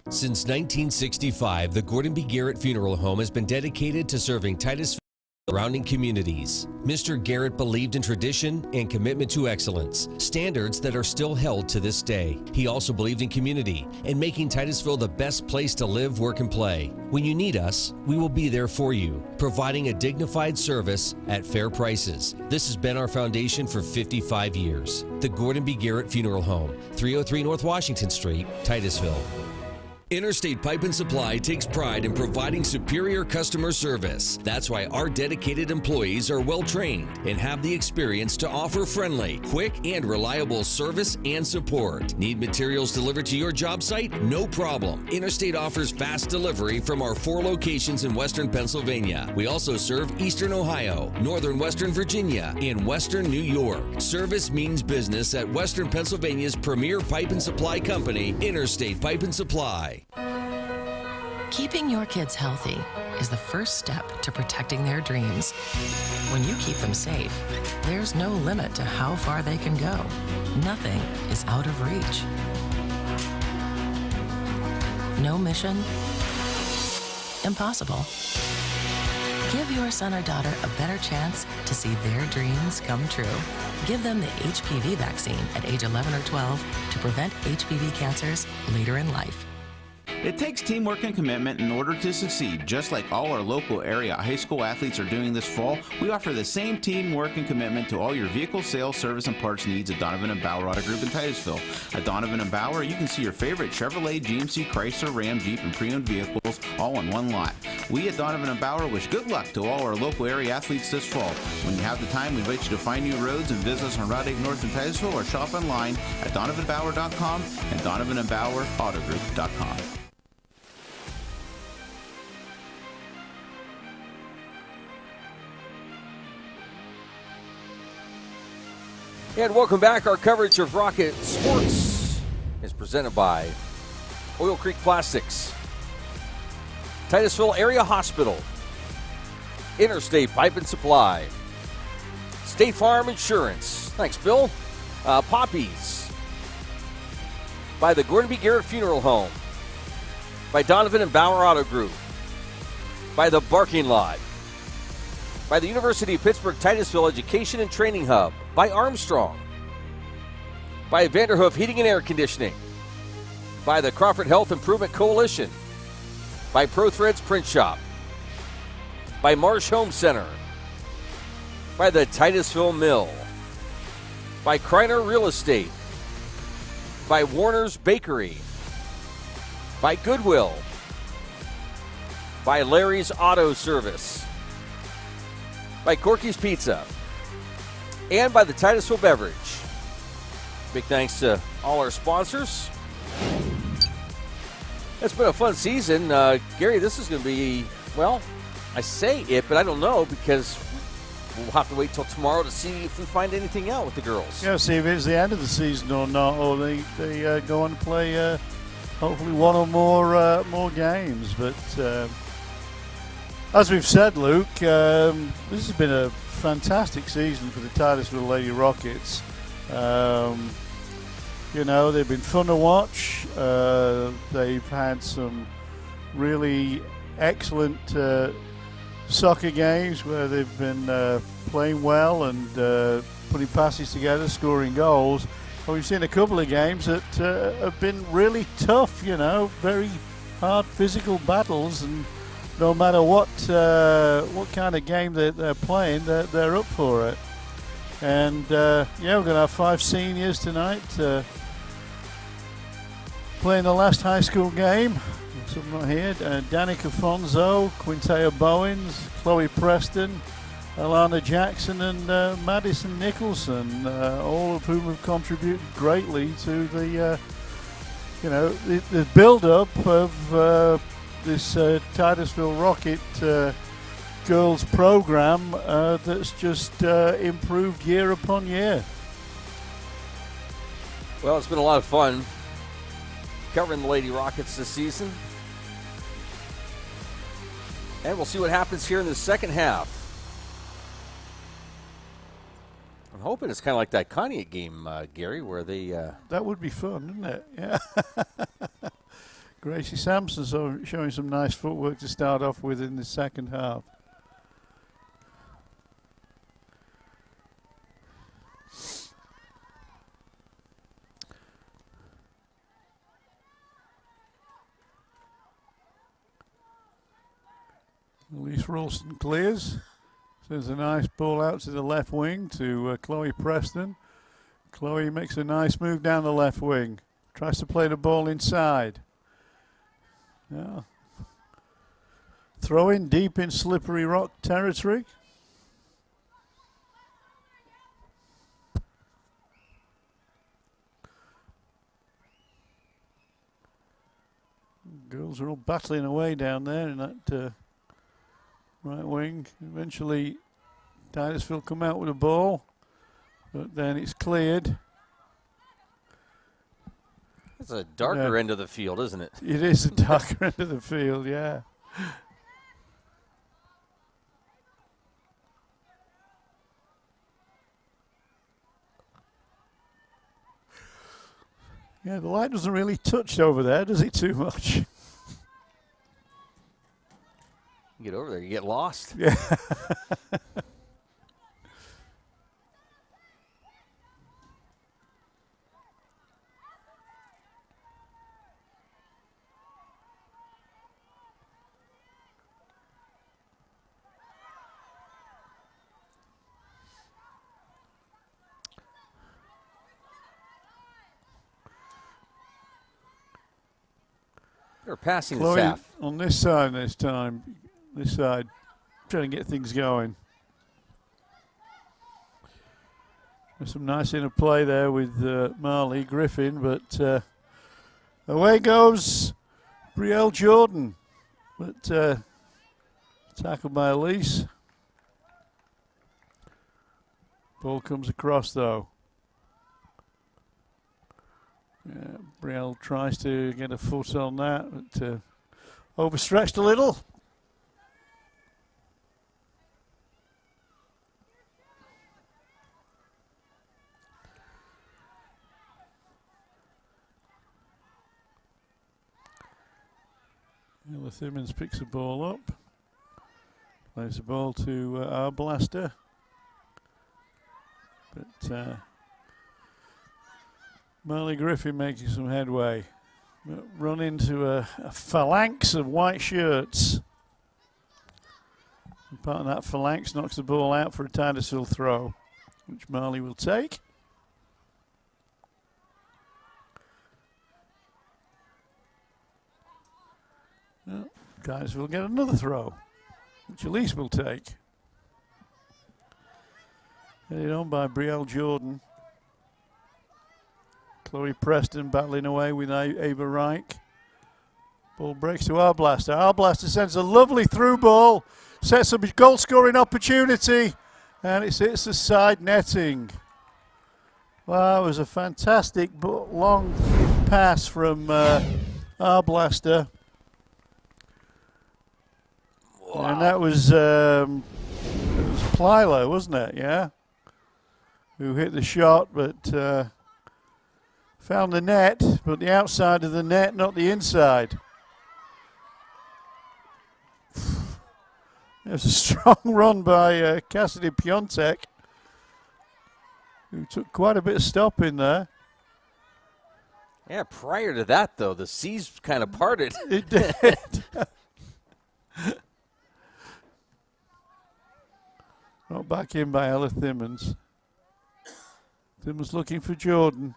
Since 1965, the Gordon B. Garrett Funeral Home has been dedicated to serving Titusville and surrounding communities. Mr. Garrett believed in tradition and commitment to excellence, standards that are still held to this day. He also believed in community and making Titusville the best place to live, work, and play. When you need us, we will be there for you, providing a dignified service at fair prices. This has been our foundation for 55 years. The Gordon B. Garrett Funeral Home, 303 North Washington Street, Titusville. Interstate Pipe and Supply takes pride in providing superior customer service. That's why our dedicated employees are well trained and have the experience to offer friendly, quick, and reliable service and support. Need materials delivered to your job site? No problem. Interstate offers fast delivery from our 4 locations in Western Pennsylvania. We also serve Eastern Ohio, Northern Western Virginia, and Western New York. Service means business at Western Pennsylvania's premier pipe and supply company, Interstate Pipe and Supply. Keeping your kids healthy is the first step to protecting their dreams. When you keep them safe, there's no limit to how far they can go. Nothing is out of reach. No mission impossible. Give your son or daughter a better chance to see their dreams come true. Give them the HPV vaccine at age 11 or 12 to prevent HPV cancers later in life. It takes teamwork and commitment in order to succeed. Just like all our local area high school athletes are doing this fall, we offer the same teamwork and commitment to all your vehicle sales, service, and parts needs at Donovan & Bauer Auto Group in Titusville. At Donovan & Bauer, you can see your favorite Chevrolet, GMC, Chrysler, Ram, Jeep, and pre-owned vehicles all on one lot. We at Donovan & Bauer wish good luck to all our local area athletes this fall. When you have the time, we invite you to find new roads and visit us on Route 8 North in Titusville or shop online at donovanbauer.com and donovanandbauerautogroup.com. And welcome back. Our coverage of Rocket Sports is presented by Oil Creek Plastics, Titusville Area Hospital, Interstate Pipe and Supply, State Farm Insurance. Thanks, Bill. Poppies, by the Gordon B. Garrett Funeral Home, by Donovan & Bauer Auto Group, by the Barking Lot, by the University of Pittsburgh Titusville Education and Training Hub, by Armstrong, by Vanderhoof Heating and Air Conditioning, by the Crawford Health Improvement Coalition, by ProThreads Print Shop, by Marsh Home Center, by the Titusville Mill, by Kreiner Real Estate, by Warner's Bakery, by Goodwill, by Larry's Auto Service, by Corky's Pizza, and by the Titusville Beverage. Big thanks to all our sponsors. It's been a fun season. Gary, this is going to be, well, I say it, but I don't know because we'll have to wait till tomorrow to see if we find anything out with the girls. Yeah, see if it's the end of the season or not, or they go on to play hopefully one or more games. But as we've said, Luke, this has been a fantastic season for the Titusville Lady Rockets. You know, they've been fun to watch. They've had some really excellent soccer games where they've been playing well and putting passes together, scoring goals. And we've seen a couple of games that have been really tough, you know, very hard physical battles, and no matter what kind of game they're playing, they're up for it. And yeah, we're going to have 5 seniors tonight playing the last high school game. Some right here: Danica Fonzo, Quintea Bowens, Chloe Preston, Alana Jackson, and Madison Nicholson, all of whom have contributed greatly to the the build-up of this Titusville Rocket girls program that's just improved year upon year. Well, it's been a lot of fun covering the Lady Rockets this season. And we'll see what happens here in the second half. I'm hoping it's kind of like that Conneaut game, Gary, where they... That would be fun, wouldn't it? Yeah. Gracie Sampson showing some nice footwork to start off with in the second half. Elise Ralston clears. There's a nice ball out to the left wing to Chloe Preston. Chloe makes a nice move down the left wing. Tries to play the ball inside. Yeah. Throw in deep in Slippery Rock territory. Girls are all battling away down there in that right wing. Eventually Titusville come out with a ball, but then it's cleared. It's a darker end of the field, isn't it? It is a darker end of the field, yeah. Yeah, the light doesn't really touch over there, does it, too much? You get over there, you get lost. Yeah. They're passing the Chloe staff. on this side this time. This side, trying to get things going. There's some nice interplay there with Marley Griffin, but away goes Brielle Jordan. But tackled by Elise. Ball comes across though. Brielle tries to get a foot on that, but overstretched a little. Ella Thimmons picks the ball up. Plays the ball to our blaster. But Marley Griffin making some headway. Run into a phalanx of white shirts. And part of that phalanx knocks the ball out for a Titusville throw, which Marley will take. Well, Titusville get another throw, which Elise will take. Headed on by Brielle Jordan. Chloe Preston battling away with Ava Reich. Ball breaks to our blaster. Our blaster sends a lovely through ball, sets up a goal scoring opportunity, and it hits the side netting. Wow, it was a fantastic but long pass from our blaster. Wow. And that was Plyler, wasn't it? Yeah. Who hit the shot, but found the net, but the outside of the net, not the inside. It was a strong run by Cassidy Piontek, who took quite a bit of stopping there. Yeah, prior to that, though, the seas kind of parted. It did. Not back in by Ella Thimmons. Thimmons looking for Jordan.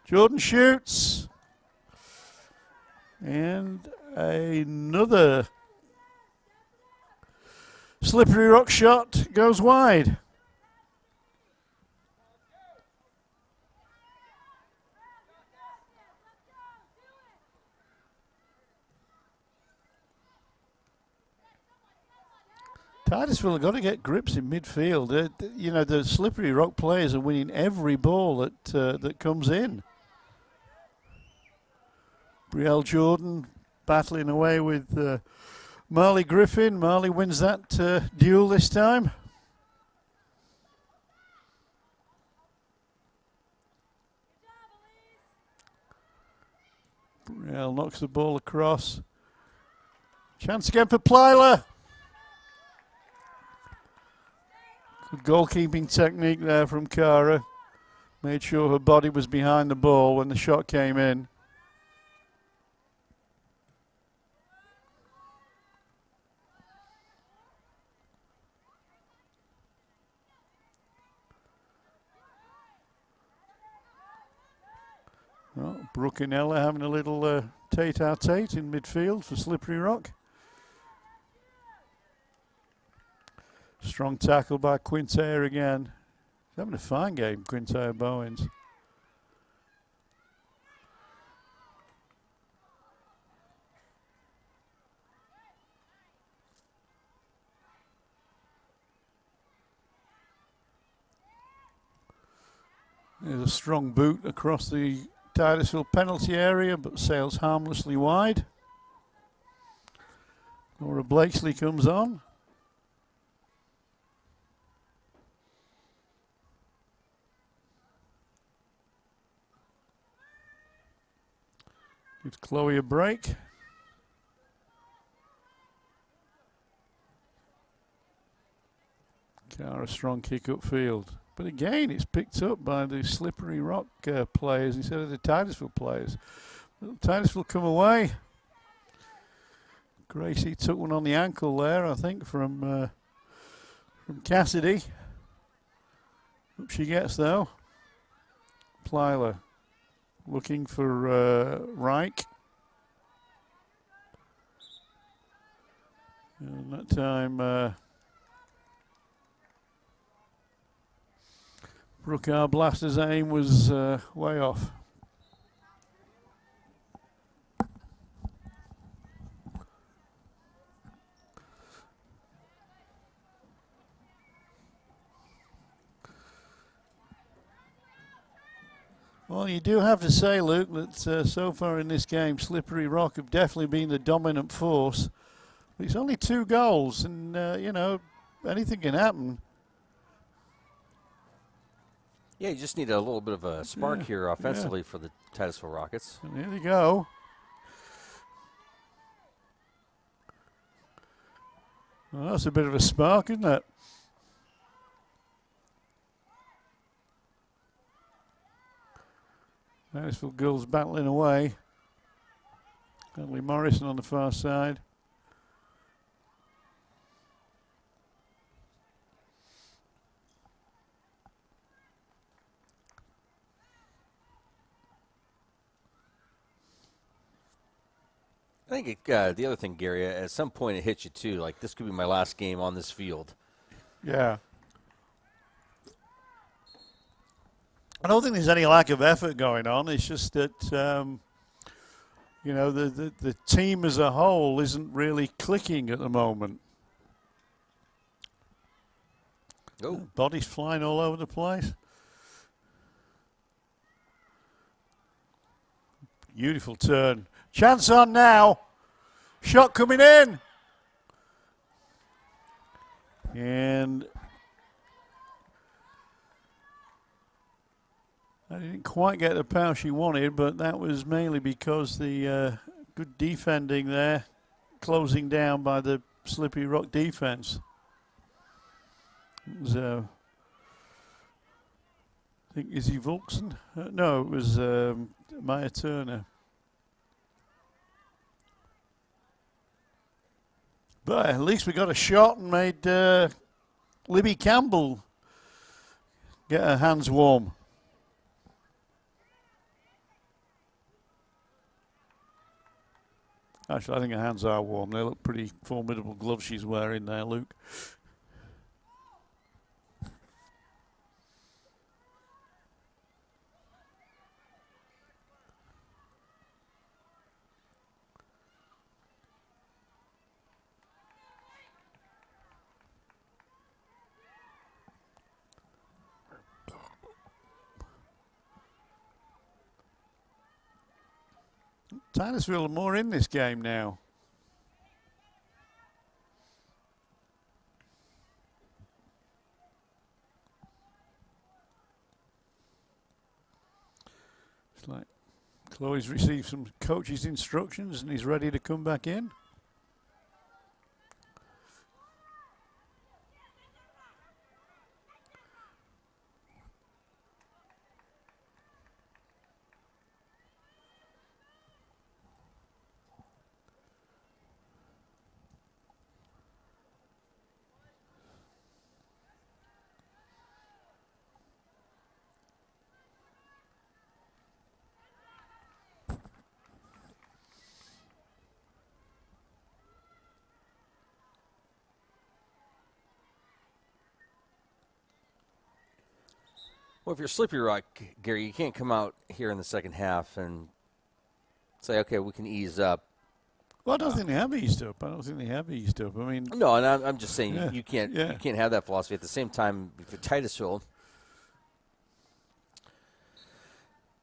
Jordan shoots. And another slippery rock shot goes wide. Titusville have got to get grips in midfield. You know, the slippery rock players are winning every ball that comes in. Brielle Jordan battling away with Marley Griffin. Marley wins that duel this time. Brielle knocks the ball across. Chance again for Plyler. Good goalkeeping technique there from Cara. Made sure her body was behind the ball when the shot came in. Well, Brooke and Ella having a little tete-a-tete in midfield for Slippery Rock. Strong tackle by Quintair again. He's having a fine game, Quintair Bowens. There's a strong boot across the Titusville penalty area, but sails harmlessly wide. Laura Blakesley comes on. Gives Chloe a break. Cara strong kick upfield. But again, it's picked up by the Slippery Rock players instead of the Titusville players. Titusville come away. Gracie took one on the ankle there, I think, from Cassidy. Up she gets, though. Plyler looking for Reich. And that time, Brookar Blaster's aim was way off. Well, you do have to say, Luke, that so far in this game, Slippery Rock have definitely been the dominant force. But it's only 2 goals, and, you know, anything can happen. Yeah, you just need a little bit of a spark here offensively for the Titusville Rockets. And here they go. Well, that's a bit of a spark, isn't it? Titusville girls battling away. Natalie Morrison on the far side. I think the other thing, Gary, at some point it hits you too. Like, this could be my last game on this field. Yeah. I don't think there's any lack of effort going on. It's just that, you know, the team as a whole isn't really clicking at the moment. Oh. Bodies flying all over the place. Beautiful turn. Chance on now. Shot coming in. And I didn't quite get the power she wanted, but that was mainly because the good defending there, closing down by the Slippery Rock defense. It was, I think, Izzy Volkson? No, it was Maya Turner. But at least we got a shot and made Libby Campbell get her hands warm. Actually, I think her hands are warm. They look pretty formidable gloves she's wearing there, Luke. Titusville are more in this game now. It's like Chloe's received some coach's instructions and he's ready to come back in. Well, if you're Slippery Rock, Gary, you can't come out here in the second half and say, okay, we can ease up. Well, I don't think they have eased up. I mean, no, and I'm just saying you can't yeah. you can't have that philosophy. At the same time, if you're Titusville,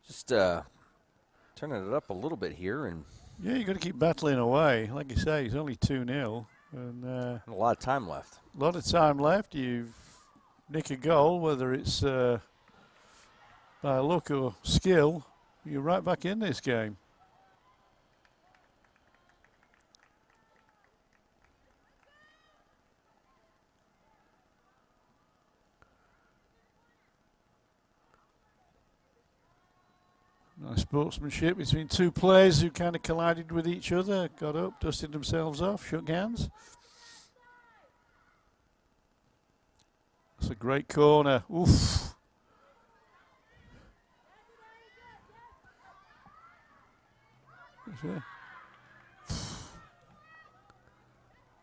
just turning it up a little bit here, and yeah, you got to keep battling away. Like you say, it's only 2-0, and a lot of time left. A lot of time left. You nick a goal, whether it's by luck or skill, you're right back in this game. Nice sportsmanship between two players who kind of collided with each other, got up, dusted themselves off, shook hands. That's a great corner. Oof.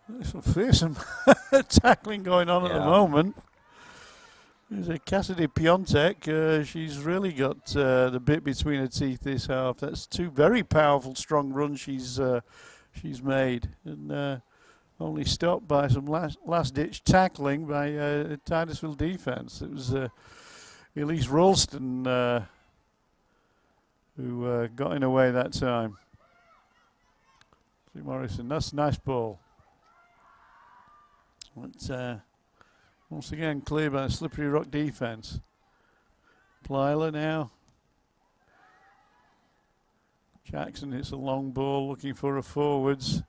There's some fearsome tackling going on at the moment. There's a Cassidy Piontek. She's really got the bit between her teeth this half. That's two very powerful, strong runs she's made, and only stopped by some last-ditch tackling by Titusville defense. It was Elise Ralston who got in the way that time. See Morrison, that's a nice ball. But once again, clear by Slippery Rock defense. Plyler now. Jackson hits a long ball, looking for her forwards.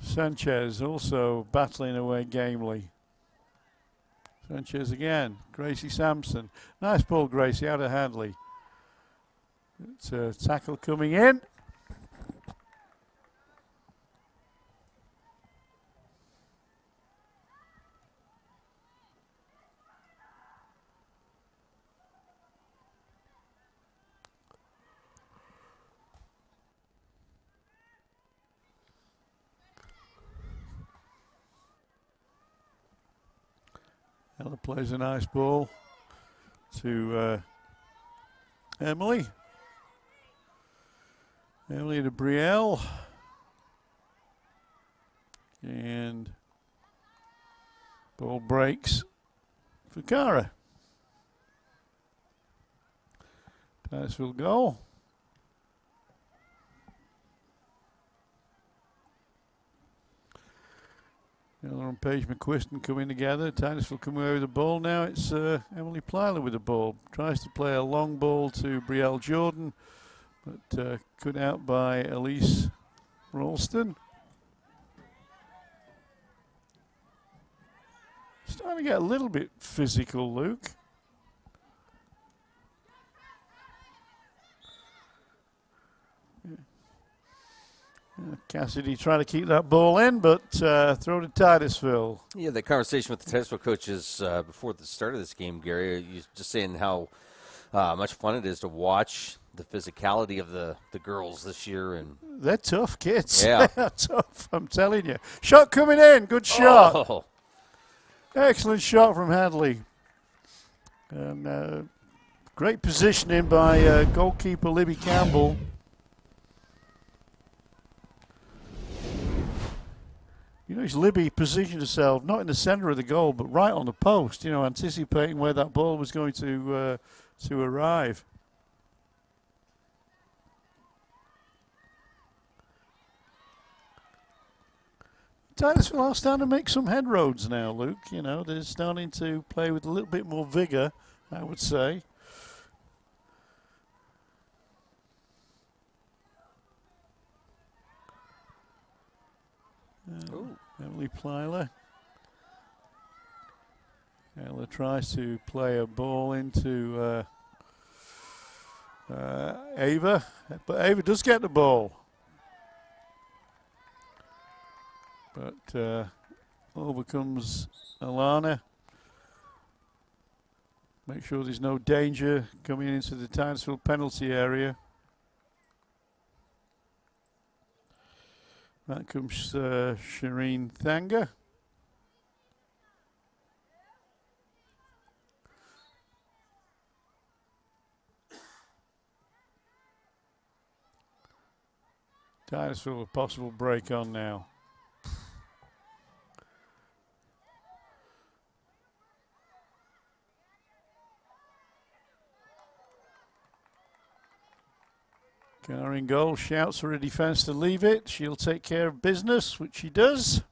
Sanchez also battling away gamely. Sanchez again. Gracie Sampson. Nice ball, Gracie, out of Hadley. It's a tackle coming in. Ella plays a nice ball to Emily. Emily to Brielle. And ball breaks for Cara. Titusville goal. Ella and Paige McQuiston coming together. Titusville coming away with the ball now. It's Emily Plyler with the ball. Tries to play a long ball to Brielle Jordan, but cut out by Elise Ralston. Starting to get a little bit physical, Luke. Cassidy trying to keep that ball in, but throw to Titusville. Yeah, the conversation with the Titusville coaches before the start of this game, Gary, you just saying how much fun it is to watch the physicality of the girls this year. And they're tough kids. Yeah. They're tough, I'm telling you. Shot coming in. Good shot. Oh. Excellent shot from Hadley. And great positioning by goalkeeper Libby Campbell. You know, Libby positioned herself not in the center of the goal, but right on the post, you know, anticipating where that ball was going to arrive. Titusville are starting to make some headroads now, Luke. You know, they're starting to play with a little bit more vigor, I would say. Emily Plyler. Ella tries to play a ball into Ava, but Ava does get the ball. But over comes Alana. Make sure there's no danger coming into the Titusville penalty area. That comes Shireen Thanger. Titusville, a possible break on now. Cara in goal, shouts for her defence to leave it. She'll take care of business, which she does.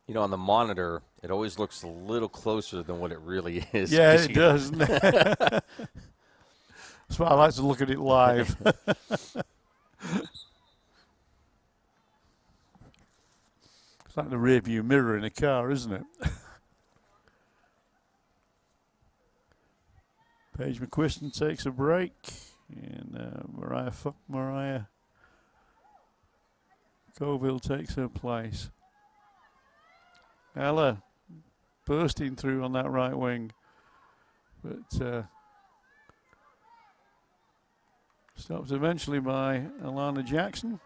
You know, on the monitor, it always looks a little closer than what it really is. Yeah, it does. That's why I like to look at it live. It's like the rear view mirror in a car, isn't it? Paige McQuiston takes a break, and Mariah Colville takes her place. Ella bursting through on that right wing, but Stopped eventually by Alana Jackson.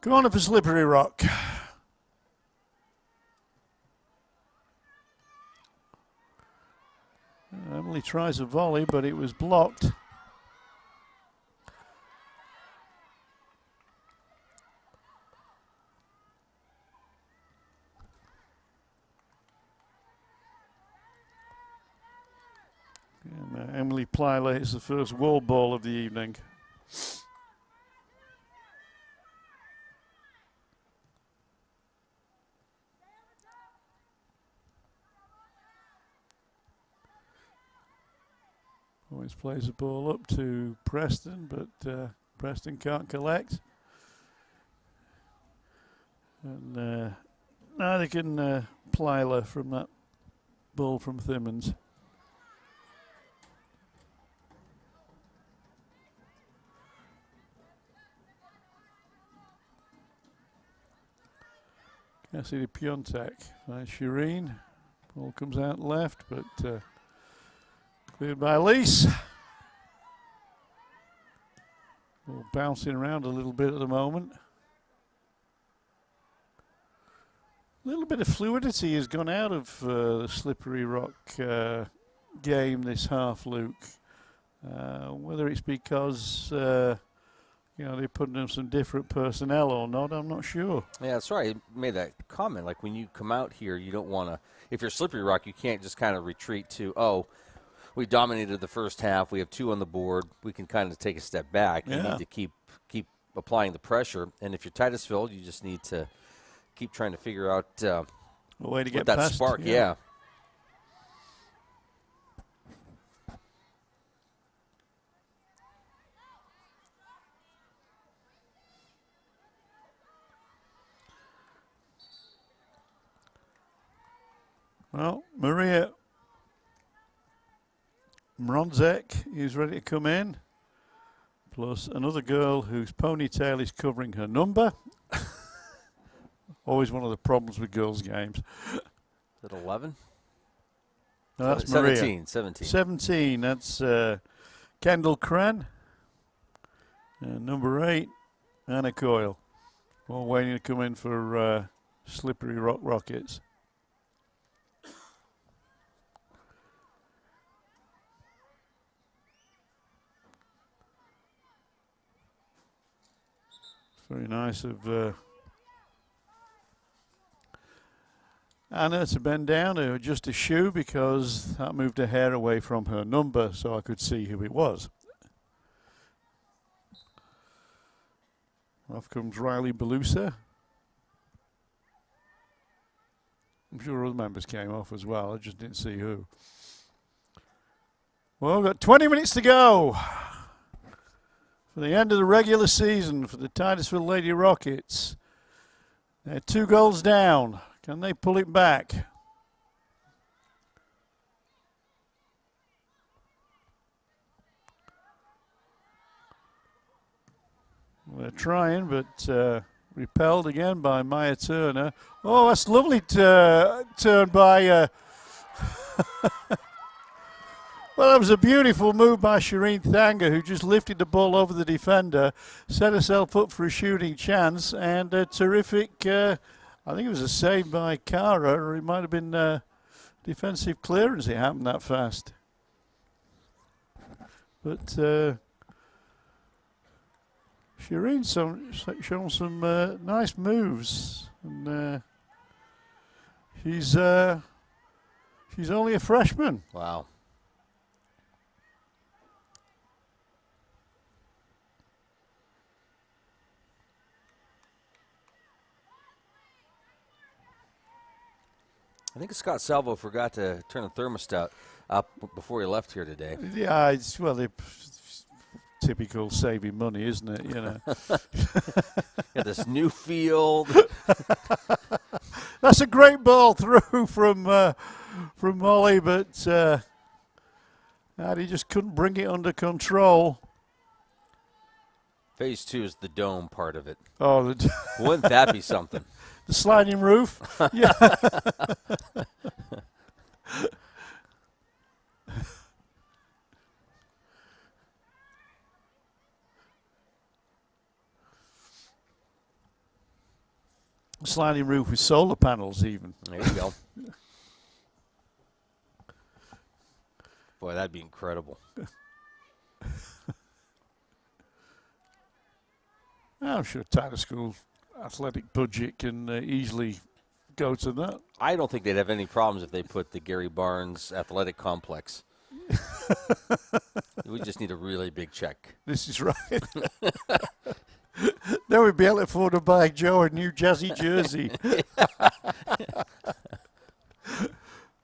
Corner for Slippery Rock. Emily tries a volley, but it was blocked. And Emily Plyler hits the first wall ball of the evening. Always plays the ball up to Preston, but Preston can't collect. And now they can Plyler from that ball from Thimmons. Cassidy Piontek by Shireen. Ball comes out left, but cleared by Elise. Ball bouncing around a little bit at the moment. A little bit of fluidity has gone out of the Slippery Rock game this half, Luke. Whether it's because they're putting in some different personnel or not, I'm not sure. Yeah, that's right. You made that comment. Like, when you come out here, you don't want to, if you're Slippery Rock, you can't just kind of retreat to, we dominated the first half, we have 2 on the board, we can kind of take a step back. Yeah. You need to keep applying the pressure. And if you're Titusville, you just need to keep trying to figure out a way to get that past, spark. yeah. Well, Maria Mronzek is ready to come in, plus another girl whose ponytail is covering her number. Always one of the problems with girls' games. Is it 11? No, that's 17. Maria. 17. 17, that's Kendall Cran. And number 8, Anna Coyle. All waiting to come in for Slippery Rock Rockets. Very nice of Anna to bend down to adjust a shoe, because that moved her hair away from her number so I could see who it was. Off comes Riley Belusa. I'm sure other members came off as well, I just didn't see who. Well, we've got 20 minutes to go for the end of the regular season for the Titusville Lady Rockets. They're 2 goals down. Can they pull it back? They're trying, but repelled again by Maya Turner. Oh, that's lovely turn by... Well, that was a beautiful move by Shireen Thanger, who just lifted the ball over the defender, set herself up for a shooting chance, and a terrific, I think it was a save by Cara, or it might have been defensive clearance. It happened that fast. But Shireen's shown some nice moves, and she's only a freshman. Wow. I think Scott Salvo forgot to turn the thermostat up before he left here today. Yeah, it's typical saving money, isn't it? You know. Got this new field. That's a great ball through from Molly, but he just couldn't bring it under control. Phase 2 is the dome part of it. Oh, wouldn't that be something? The sliding roof. Yeah. sliding roof with solar panels even. There you go. Boy, that'd be incredible. I'm sure Titusville athletic budget can easily go to that. I don't think they'd have any problems if they put the Gary Barnes Athletic Complex. We just need a really big check. This is right. Then we'd be able to afford to buy Joe a new Jazzy jersey.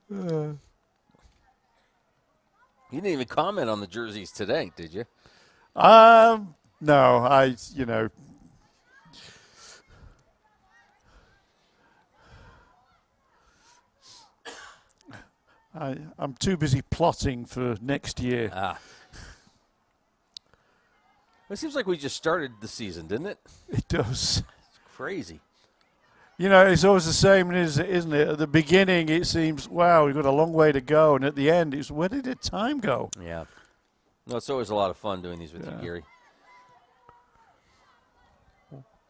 You didn't even comment on the jerseys today, did you? No, I'm too busy plotting for next year. It seems like we just started the season, didn't it? It does. It's crazy. It's always the same, isn't it? At the beginning, it seems, wow, we've got a long way to go. And at the end, it's, where did the time go? Yeah. No, it's always a lot of fun doing these with you, Gary.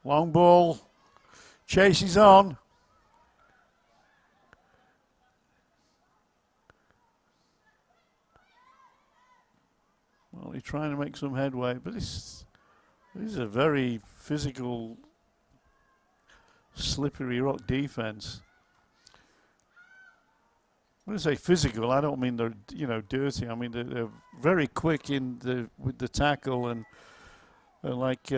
Long ball. Chase is on. Well, he's trying to make some headway, but this is a very physical, slippery rock defense. When I say physical, I don't mean they're dirty. I mean they're very quick with the tackle and like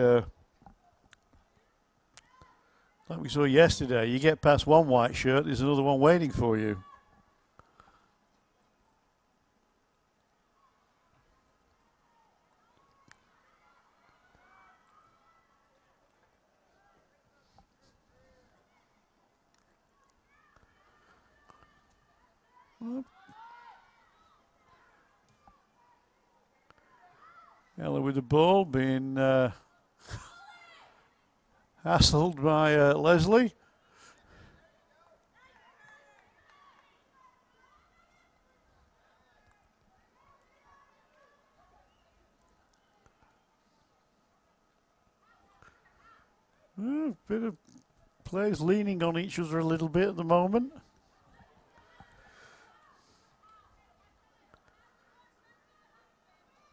we saw yesterday. You get past one white shirt, there's another one waiting for you. Ella with the ball, being hassled by Leslie. Bit of players leaning on each other a little bit at the moment.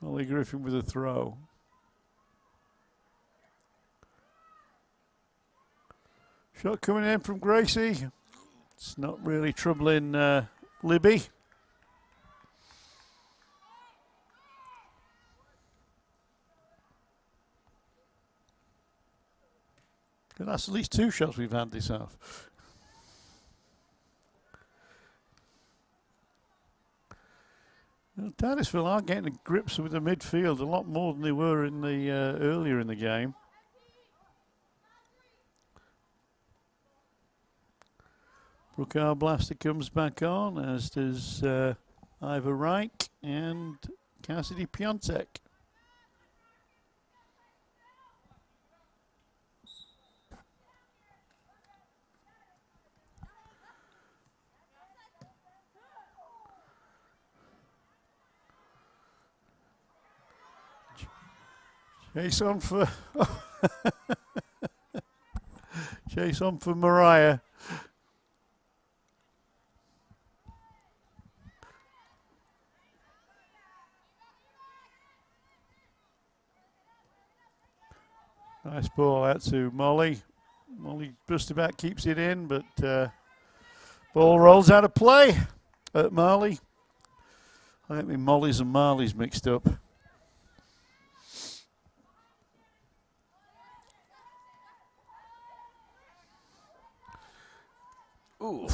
Ollie Griffin with a throw. Shot coming in from Gracie. It's not really troubling Libby. That's at least 2 shots we've had this half. Titusville are getting to grips with the midfield a lot more than they were in the earlier in the game. Brookar Blaster comes back on, as does Ivor Reich and Cassidy Piontek. Chase on for chase on for Mariah. Nice ball out to Molly. Molly just about keeps it in, but ball rolls out of play at Marley. I think Molly's and Marley's mixed up. Ooh.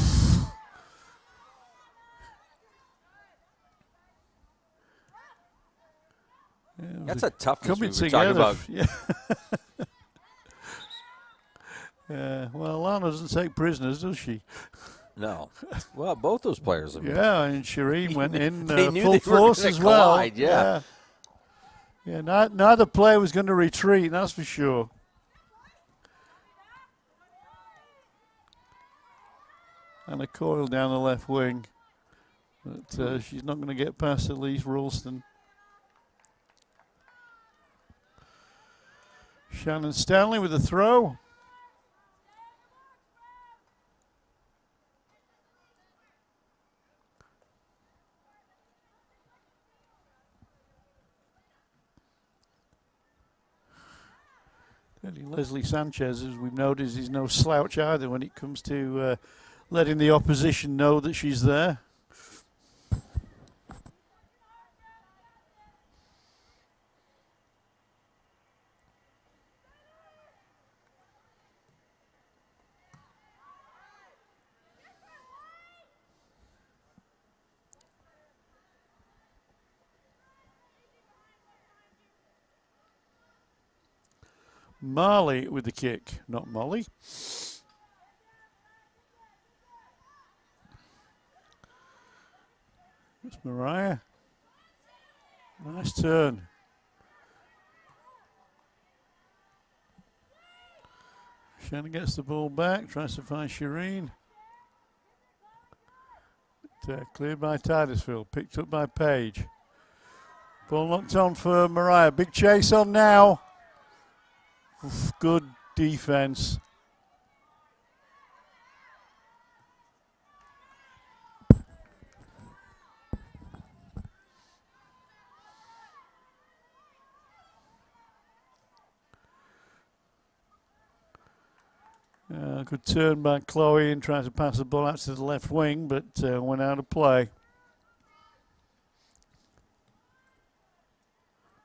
Yeah, that's a toughness we were together. talking about. Yeah. Well, Lana doesn't take prisoners, does she? No. Well, both those players. Yeah, and Shireen went in full force as well. Collide, yeah. Neither player was going to retreat, that's for sure. And a coil down the left wing. But she's not going to get past Elise Ralston. Shannon Stanley with a throw. Leslie Sanchez, as we've noticed, is no slouch either when it comes to letting the opposition know that she's there. Marley with the kick, not Molly. It's Mariah. Nice turn. Shannon gets the ball back, tries to find Shireen. Cleared by Titusville, picked up by Paige. Ball knocked on for Mariah. Big chase on now. Oof, good defense. Good turn by Chloe and trying to pass the ball out to the left wing, but went out of play.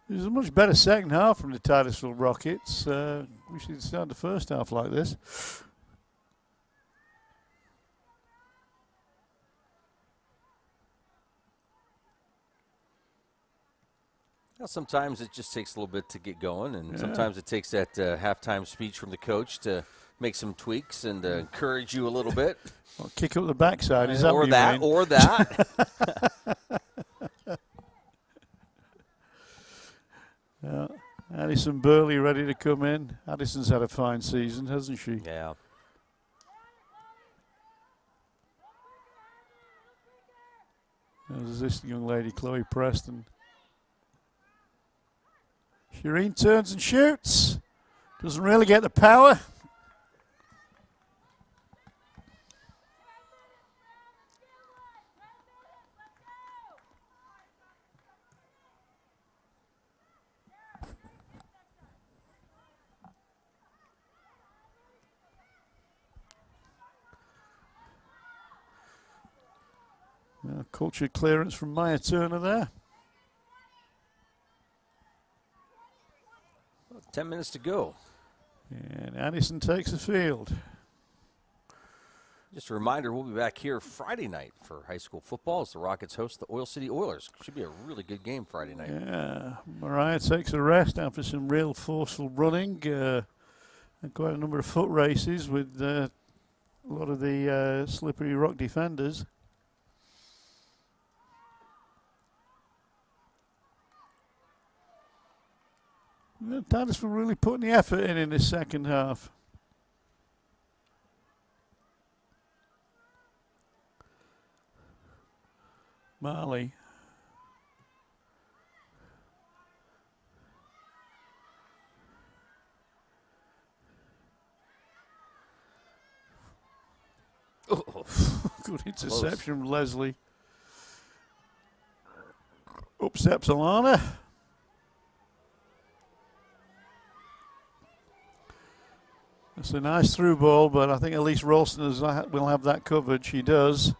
It was a much better second half from the Titusville Rockets. We should start the first half like this. Well, sometimes it just takes a little bit to get going, and sometimes it takes that halftime speech from the coach to make some tweaks and encourage you a little bit. Well, kick up the backside, is that what you mean? Or that. Yeah. Addison Burley ready to come in. Addison's had a fine season, hasn't she? Yeah. There's this young lady, Chloe Preston. Shireen turns and shoots. Doesn't really get the power. Culture clearance from Maya Turner there. 10 minutes to go. And Addison takes the field. Just a reminder, we'll be back here Friday night for high school football as the Rockets host the Oil City Oilers. Should be a really good game Friday night. Yeah, Mariah takes a rest after some real forceful running. And quite a number of foot races with a lot of the Slippery Rock defenders. Titusville really putting the effort in this second half. Marley. Oh. Good interception from Leslie. Up steps Alana. It's a nice through ball, but I think at least Ralston will have that covered. She does.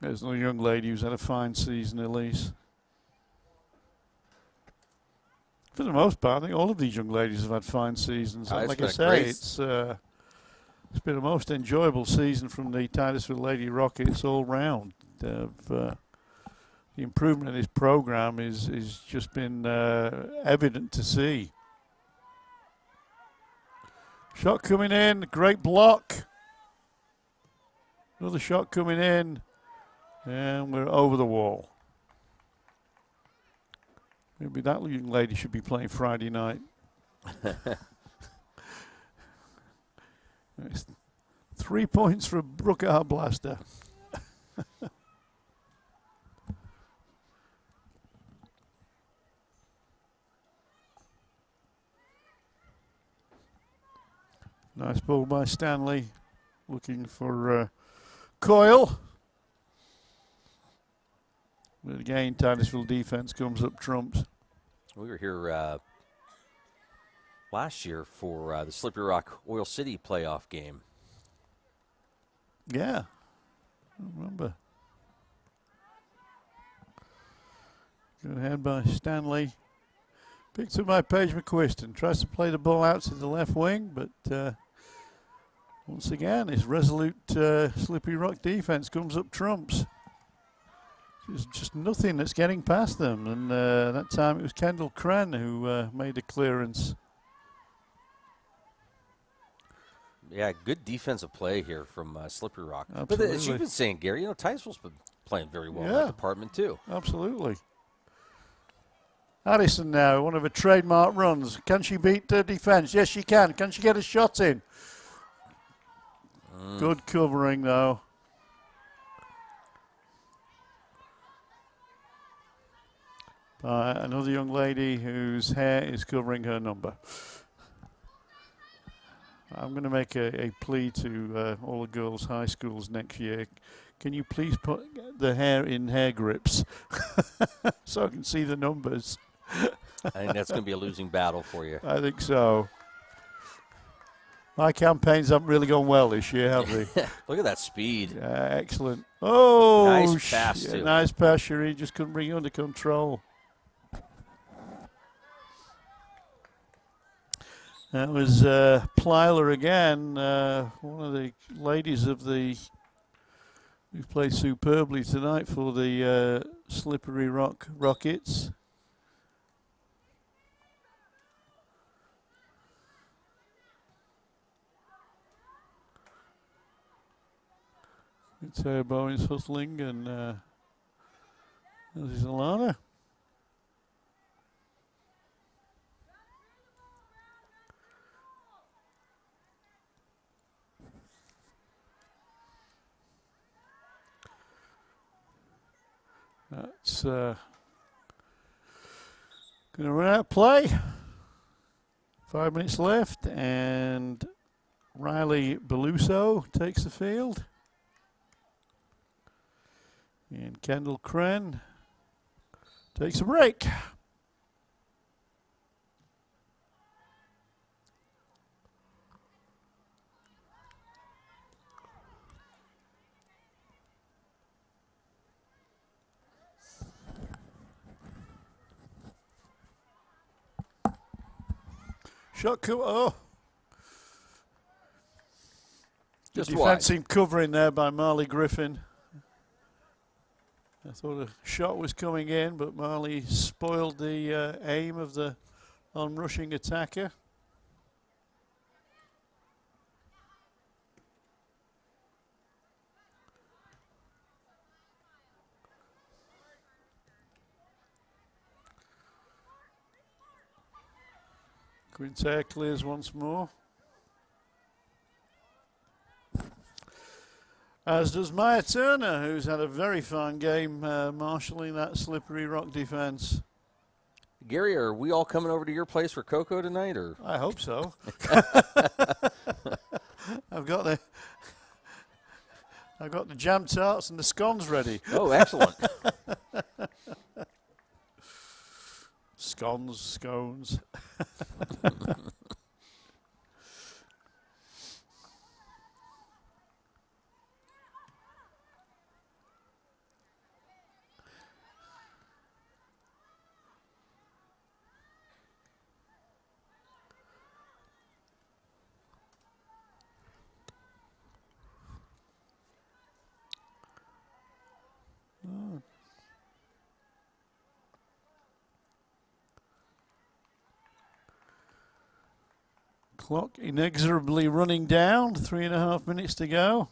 There's another young lady who's had a fine season, Elise. For the most part, I think all of these young ladies have had fine seasons. Like I say, it's been a most enjoyable season from the Titusville Lady Rockets all round. The improvement in this program is just been evident to see. Shot coming in, great block. Another shot coming in, and we're over the wall. Maybe that young lady should be playing Friday night. 3 points for Brooke Arblaster. Nice ball by Stanley, looking for Coyle. But again, Titusville defense comes up trumps. We were here last year for the Slippery Rock Oil City playoff game. Yeah, I remember. Good ahead by Stanley. Picks up by Paige McQuiston. Tries to play the ball out to the left wing, but once again, his resolute Slippery Rock defense comes up trumps. There's just nothing that's getting past them. And that time it was Kendall Cren who made a clearance. Yeah, good defensive play here from Slippery Rock. Absolutely. But as you've been saying, Gary, Titusville's been playing very well in that department too. Absolutely. Addison now, one of her trademark runs. Can she beat the defense? Yes, she can. Can she get a shot in? Good covering, though. By another young lady whose hair is covering her number. I'm going to make a plea to all the girls' high schools next year. Can you please put the hair in hair grips so I can see the numbers? I think that's going to be a losing battle for you. I think so. My campaigns haven't really gone well this year, have they? Look at that speed. Excellent. Oh, nice pass, too. Nice pass, Cherie. Just couldn't bring it under control. That was Plyler again, one of the ladies of the who played superbly tonight for the Slippery Rock Rockets. It's Bowen's hustling, and this is Alana. That's going to run out of play. 5 minutes left, and Riley Beluso takes the field. And Kendall Cren takes a break. Shot Just defensive covering there by Marley Griffin. I thought a shot was coming in, but Marley spoiled the aim of the on-rushing attacker. Quinter clears once more. As does Maya Turner, who's had a very fine game marshalling that Slippery Rock defense. Gary, are we all coming over to your place for cocoa tonight, or? I hope so. I've got the jam tarts and the scones ready. Oh, excellent. Scones. Clock inexorably running down, 3.5 minutes to go.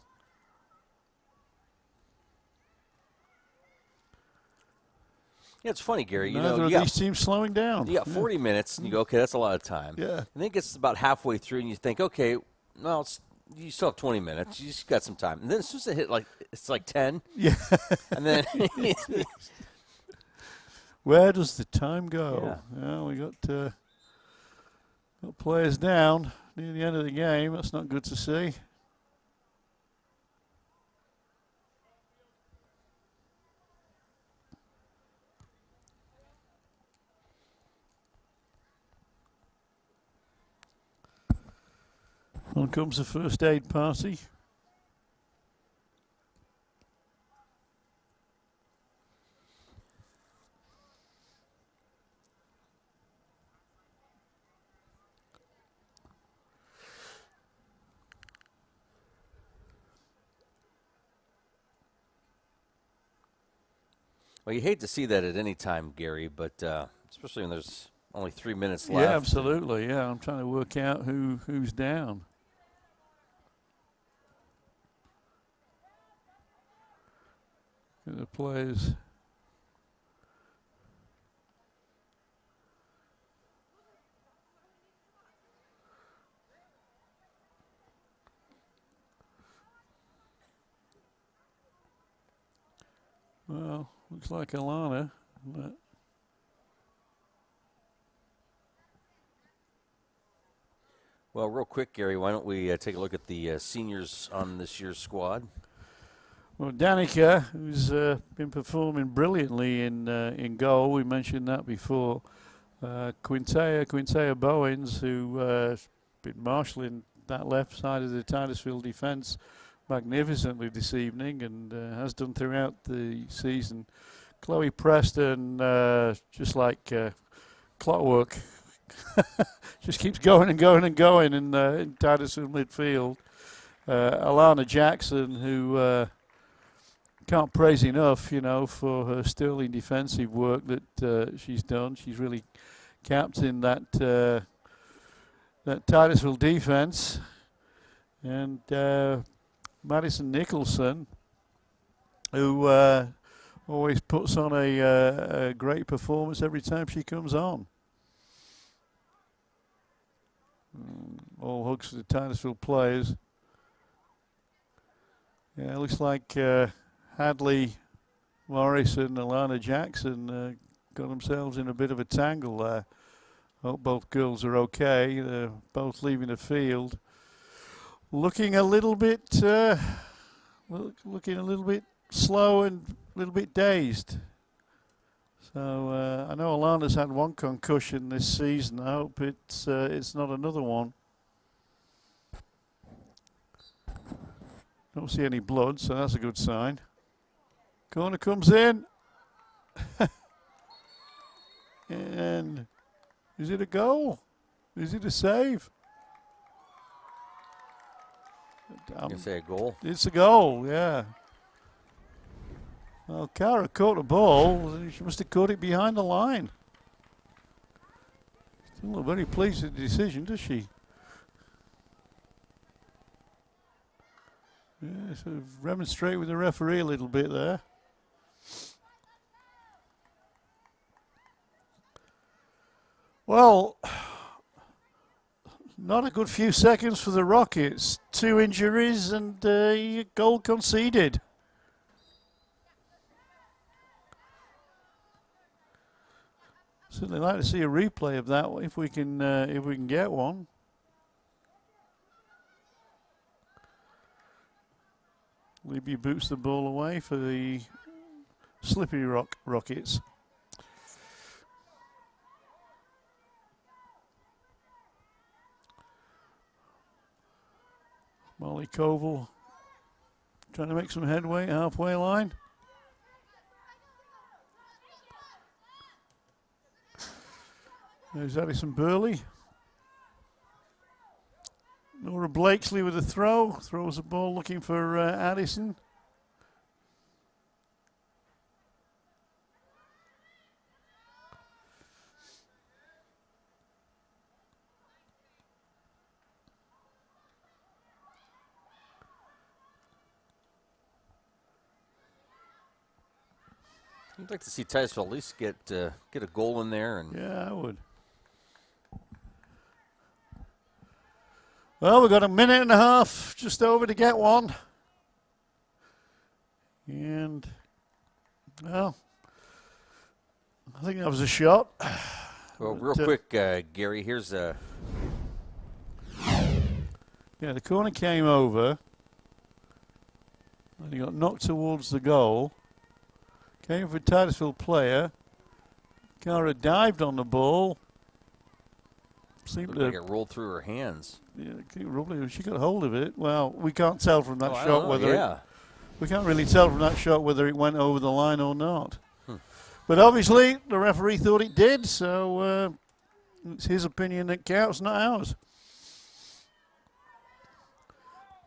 Yeah, it's funny, Gary. Neither of these teams slowing down. You got 40 minutes, and you go, okay, that's a lot of time. Yeah. And then it gets about halfway through, and you think, okay, well, you still have 20 minutes. You just got some time. And then as soon as it hit, it's like 10. Yeah. And then where does the time go? Yeah. Well, we got players down near the end of the game. That's not good to see. On comes the first aid party. Well, you hate to see that at any time, Gary, but especially when there's only 3 minutes left. Yeah, absolutely. Yeah, I'm trying to work out who's down. The players. Well, looks like Alana. But well, real quick, Gary, why don't we take a look at the seniors on this year's squad? Well, Danica, who's been performing brilliantly in goal, we mentioned that before. Quintea Bowens, who's been marshalling that left side of the Titusville defence magnificently this evening and has done throughout the season. Chloe Preston, just like clockwork, just keeps going and going and going in Titusville midfield. Alana Jackson, who can't praise enough, you know, for her sterling defensive work that she's done. She's really captained that Titusville defense. And Madison Nicholson, who always puts on a great performance every time she comes on. All hugs to the Titusville players. Yeah, it looks like Hadley Morris and Alana Jackson got themselves in a bit of a tangle there. Hope both girls are okay. They're both leaving the field. Looking a little bit, slow and a little bit dazed. So I know Alana's had one concussion this season. I hope it's not another one. Don't see any blood, so that's a good sign. Corner comes in. And is it a goal? Is it a save? I'm gonna say a goal. It's a goal, yeah. Well, Cara caught the ball. She must have caught it behind the line. Still not very pleased with the decision, does she? Yeah, sort of remonstrate with the referee a little bit there. Well, not a good few seconds for the Rockets. 2 injuries and a goal conceded. Certainly like to see a replay of that if we can get one. Libby boots the ball away for the Slippery Rock Rockets. Molly Koval trying to make some headway, halfway line. There's Addison Burley. Nora Blakesley with a throw. Throws the ball looking for Addison. I'd like to see Titusville at least get a goal in there. And yeah, I would. Well, we've got a minute and a half just over to get one. And, well, I think that was a shot. Well, real quick, Gary, here's a... Yeah, the corner came over. And he got knocked towards the goal. Came for a Titusville player. Cara dived on the ball. Seemed like it rolled through her hands. She got hold of it. Well, we can't tell from that shot whether we can't really tell from that shot whether it went over the line or not. But obviously, the referee thought it did, so it's his opinion that counts, not ours.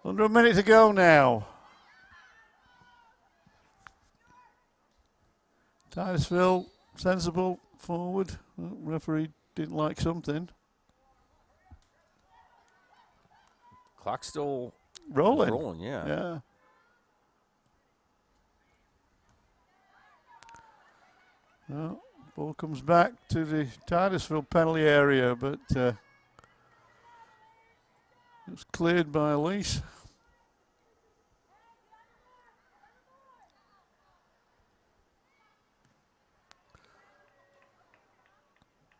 Under a minute to go now. Titusville, sensible, forward. Referee didn't like something. Clock still rolling. Rolling, yeah. Well, ball comes back to the Titusville penalty area, but it was cleared by Elise.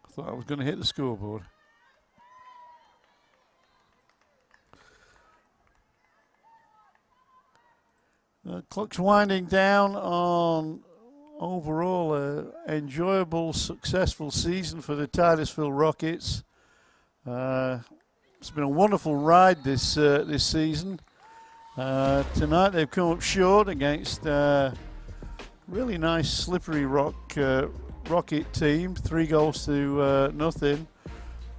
I thought I was going to hit the scoreboard. The clock's winding down on overall enjoyable, successful season for the Titusville Rockets. It's been a wonderful ride this season. Tonight they've come up short against really nice Slippery Rocket team, 3-0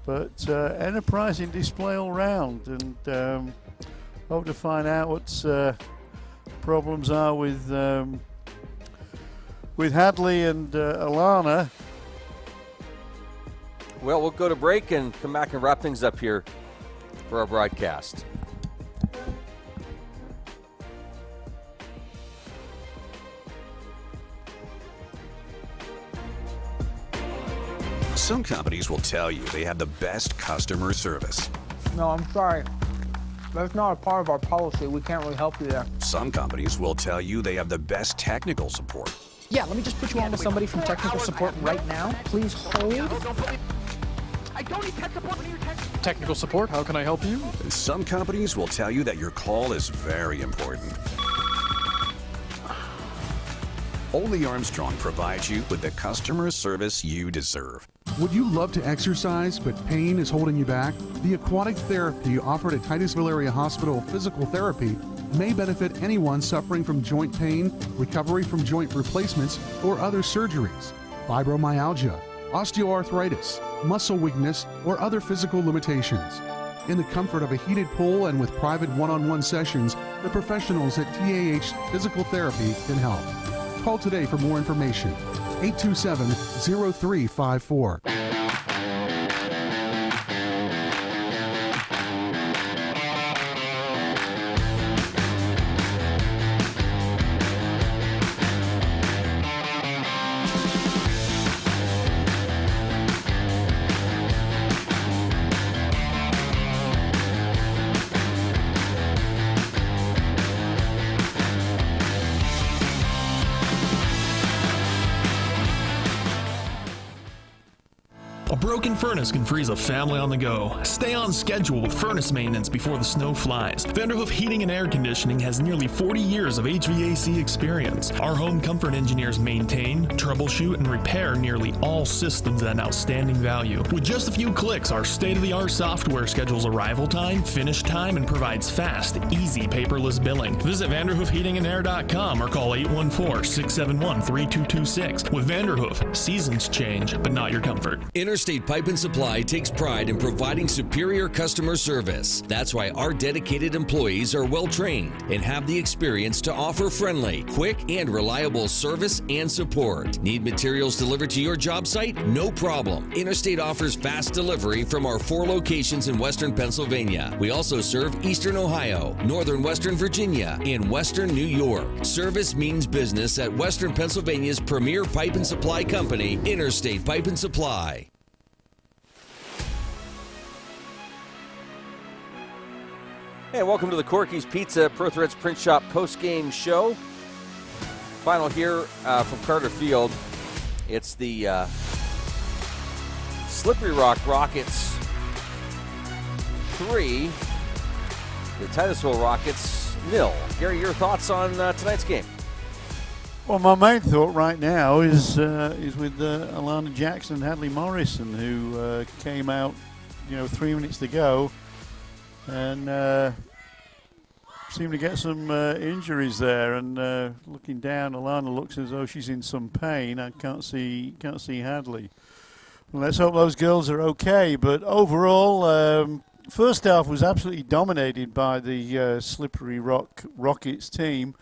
but enterprising display all round, and hope to find out what's problems are with Hadley and Alana. Well, we'll go to break and come back and wrap things up here for our broadcast. Some companies will tell you they have the best customer service. No, I'm sorry. That's not a part of our policy. We can't really help you there. Some companies will tell you they have the best technical support. Yeah, let me just put you on with somebody from technical support right now. Please hold. I don't need tech support. Technical support, how can I help you? Some companies will tell you that your call is very important. Only Armstrong provides you with the customer service you deserve. Would you love to exercise, but pain is holding you back? The aquatic therapy offered at Titusville Area Hospital Physical Therapy may benefit anyone suffering from joint pain, recovery from joint replacements, or other surgeries, fibromyalgia, osteoarthritis, muscle weakness, or other physical limitations. In the comfort of a heated pool and with private one-on-one sessions, the professionals at TAH Physical Therapy can help. Call today for more information. 827-0354. A broken furnace can freeze a family on the go. Stay on schedule with furnace maintenance before the snow flies. Vanderhoof Heating and Air Conditioning has nearly 40 years of HVAC experience. Our home comfort engineers maintain, troubleshoot, and repair nearly all systems at an outstanding value. With just a few clicks, our state-of-the-art software schedules arrival time, finish time, and provides fast, easy, paperless billing. Visit VanderhoofHeatingandAir.com or call 814-671-3226. With Vanderhoof, seasons change, but not your comfort. Interstate Pipe and Supply takes pride in providing superior customer service. That's why our dedicated employees are well trained and have the experience to offer friendly, quick, and reliable service and support. Need materials delivered to your job site? No problem. Interstate offers fast delivery from our 4 locations in Western Pennsylvania. We also serve Eastern Ohio, Northern Western Virginia, and Western New York. Service means business at Western Pennsylvania's premier pipe and supply company, Interstate Pipe and Supply. Hey, welcome to the Corky's Pizza Pro Threads Print Shop post-game show. Final here from Carter Field. It's the Slippery Rock Rockets 3, the Titusville Rockets 0. Gary, your thoughts on tonight's game? Well, my main thought right now is with Alana Jackson and Hadley Morrison, who came out, 3 minutes to go. and seem to get some injuries there. And looking down, Alana looks as though she's in some pain. I can't see Hadley. Well, let's hope those girls are okay. But overall, first half was absolutely dominated by the Slippery Rock Rockets team,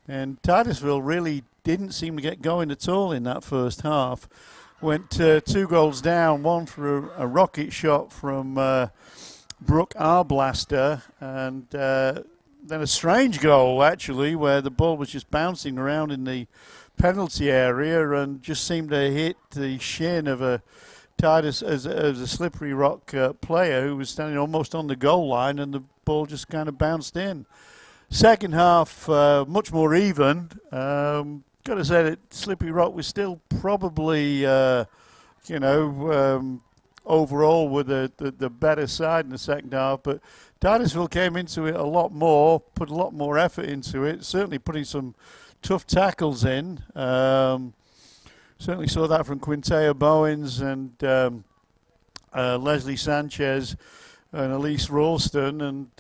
and Titusville really didn't seem to get going at all in that first half. Went 2 goals down, one for a rocket shot from Brooke Arblaster, and then a strange goal, actually, where the ball was just bouncing around in the penalty area and just seemed to hit the shin of a Slippery Rock player who was standing almost on the goal line, and the ball just kind of bounced in. Second half, much more even. Got to say that Slippery Rock was still probably, overall with the better side in the second half, but Titusville came into it a lot more, put a lot more effort into it, certainly putting some tough tackles in. Certainly saw that from Quintea Bowens and Leslie Sanchez and Elise Ralston, and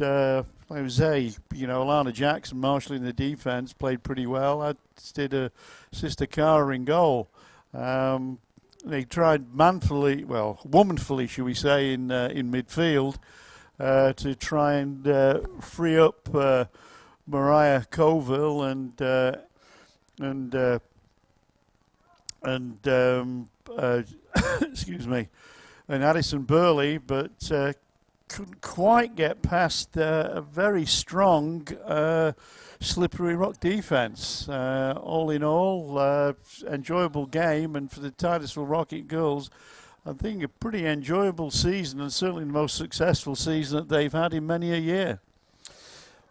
like I say, Alana Jackson marshalling the defense, played pretty well. As did Sister Cara in goal. They tried womanfully, should we say, in midfield to try and free up Mariah Colville and excuse me, and Addison Burley, but couldn't quite get past a very strong Slippery Rock defense. All in all, enjoyable game, and for the Titusville Rocket girls, I think a pretty enjoyable season, and certainly the most successful season that they've had in many a year.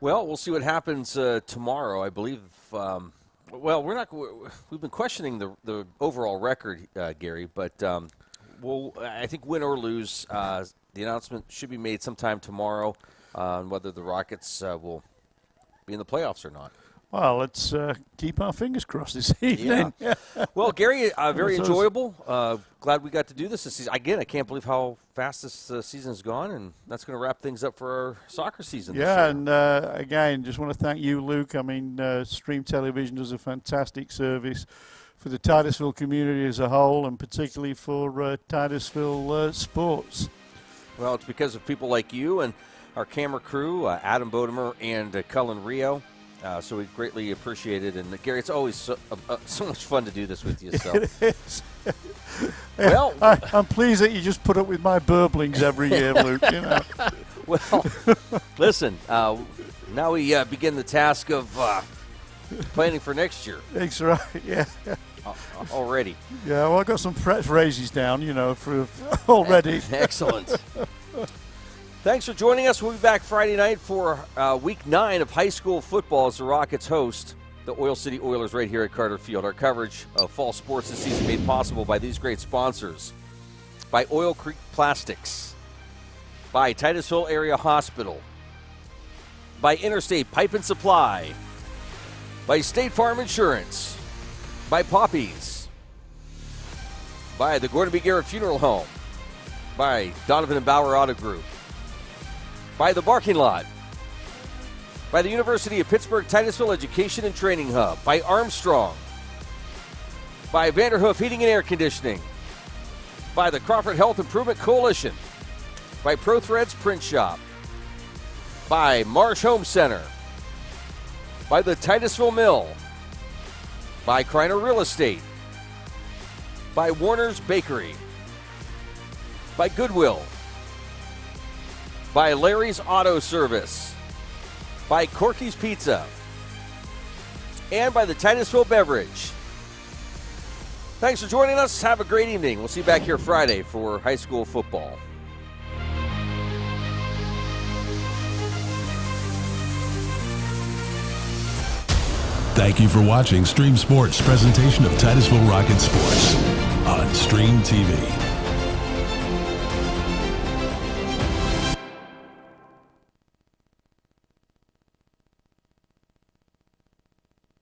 Well, we'll see what happens tomorrow. I believe. We've been questioning the overall record, Gary, but I think win or lose, the announcement should be made sometime tomorrow on whether the Rockets will be in the playoffs or not. Well, let's keep our fingers crossed this evening. Yeah. Well, Gary, very enjoyable. Glad we got to do this season. Again, I can't believe how fast this season's gone, and that's going to wrap things up for our soccer season. Yeah, and again, just want to thank you, Luke. I mean, Stream Television does a fantastic service for the Titusville community as a whole, and particularly for Titusville sports. Well, it's because of people like you and our camera crew, Adam Bodemer and Cullen Rio. So we greatly appreciate it. And, Gary, it's always so much fun to do this with you. So. It is. Well, I'm pleased that you just put up with my burblings every year, Luke. Well, listen, now we begin the task of planning for next year. That's right, yeah. Already. Yeah, well, I got some press raises down, for already. Excellent. Thanks for joining us. We'll be back Friday night for Week 9 of high school football as the Rockets host the Oil City Oilers right here at Carter Field. Our coverage of fall sports this season made possible by these great sponsors. By Oil Creek Plastics. By Titusville Area Hospital. By Interstate Pipe and Supply. By State Farm Insurance. By Poppies. By the Gordon B. Garrett Funeral Home. By Donovan and Bauer Auto Group. By the Barking Lot. By the University of Pittsburgh Titusville Education and Training Hub. By Armstrong. By Vanderhoof Heating and Air Conditioning. By the Crawford Health Improvement Coalition. By ProThreads Print Shop. By Marsh Home Center. By the Titusville Mill. By Kreiner Real Estate. By Warner's Bakery. By Goodwill. By Larry's Auto Service. By Corky's Pizza. And by the Titusville Beverage. Thanks for joining us. Have a great evening. We'll see you back here Friday for high school football. Thank you for watching Stream Sports' presentation of Titusville Rocket Sports on Stream TV.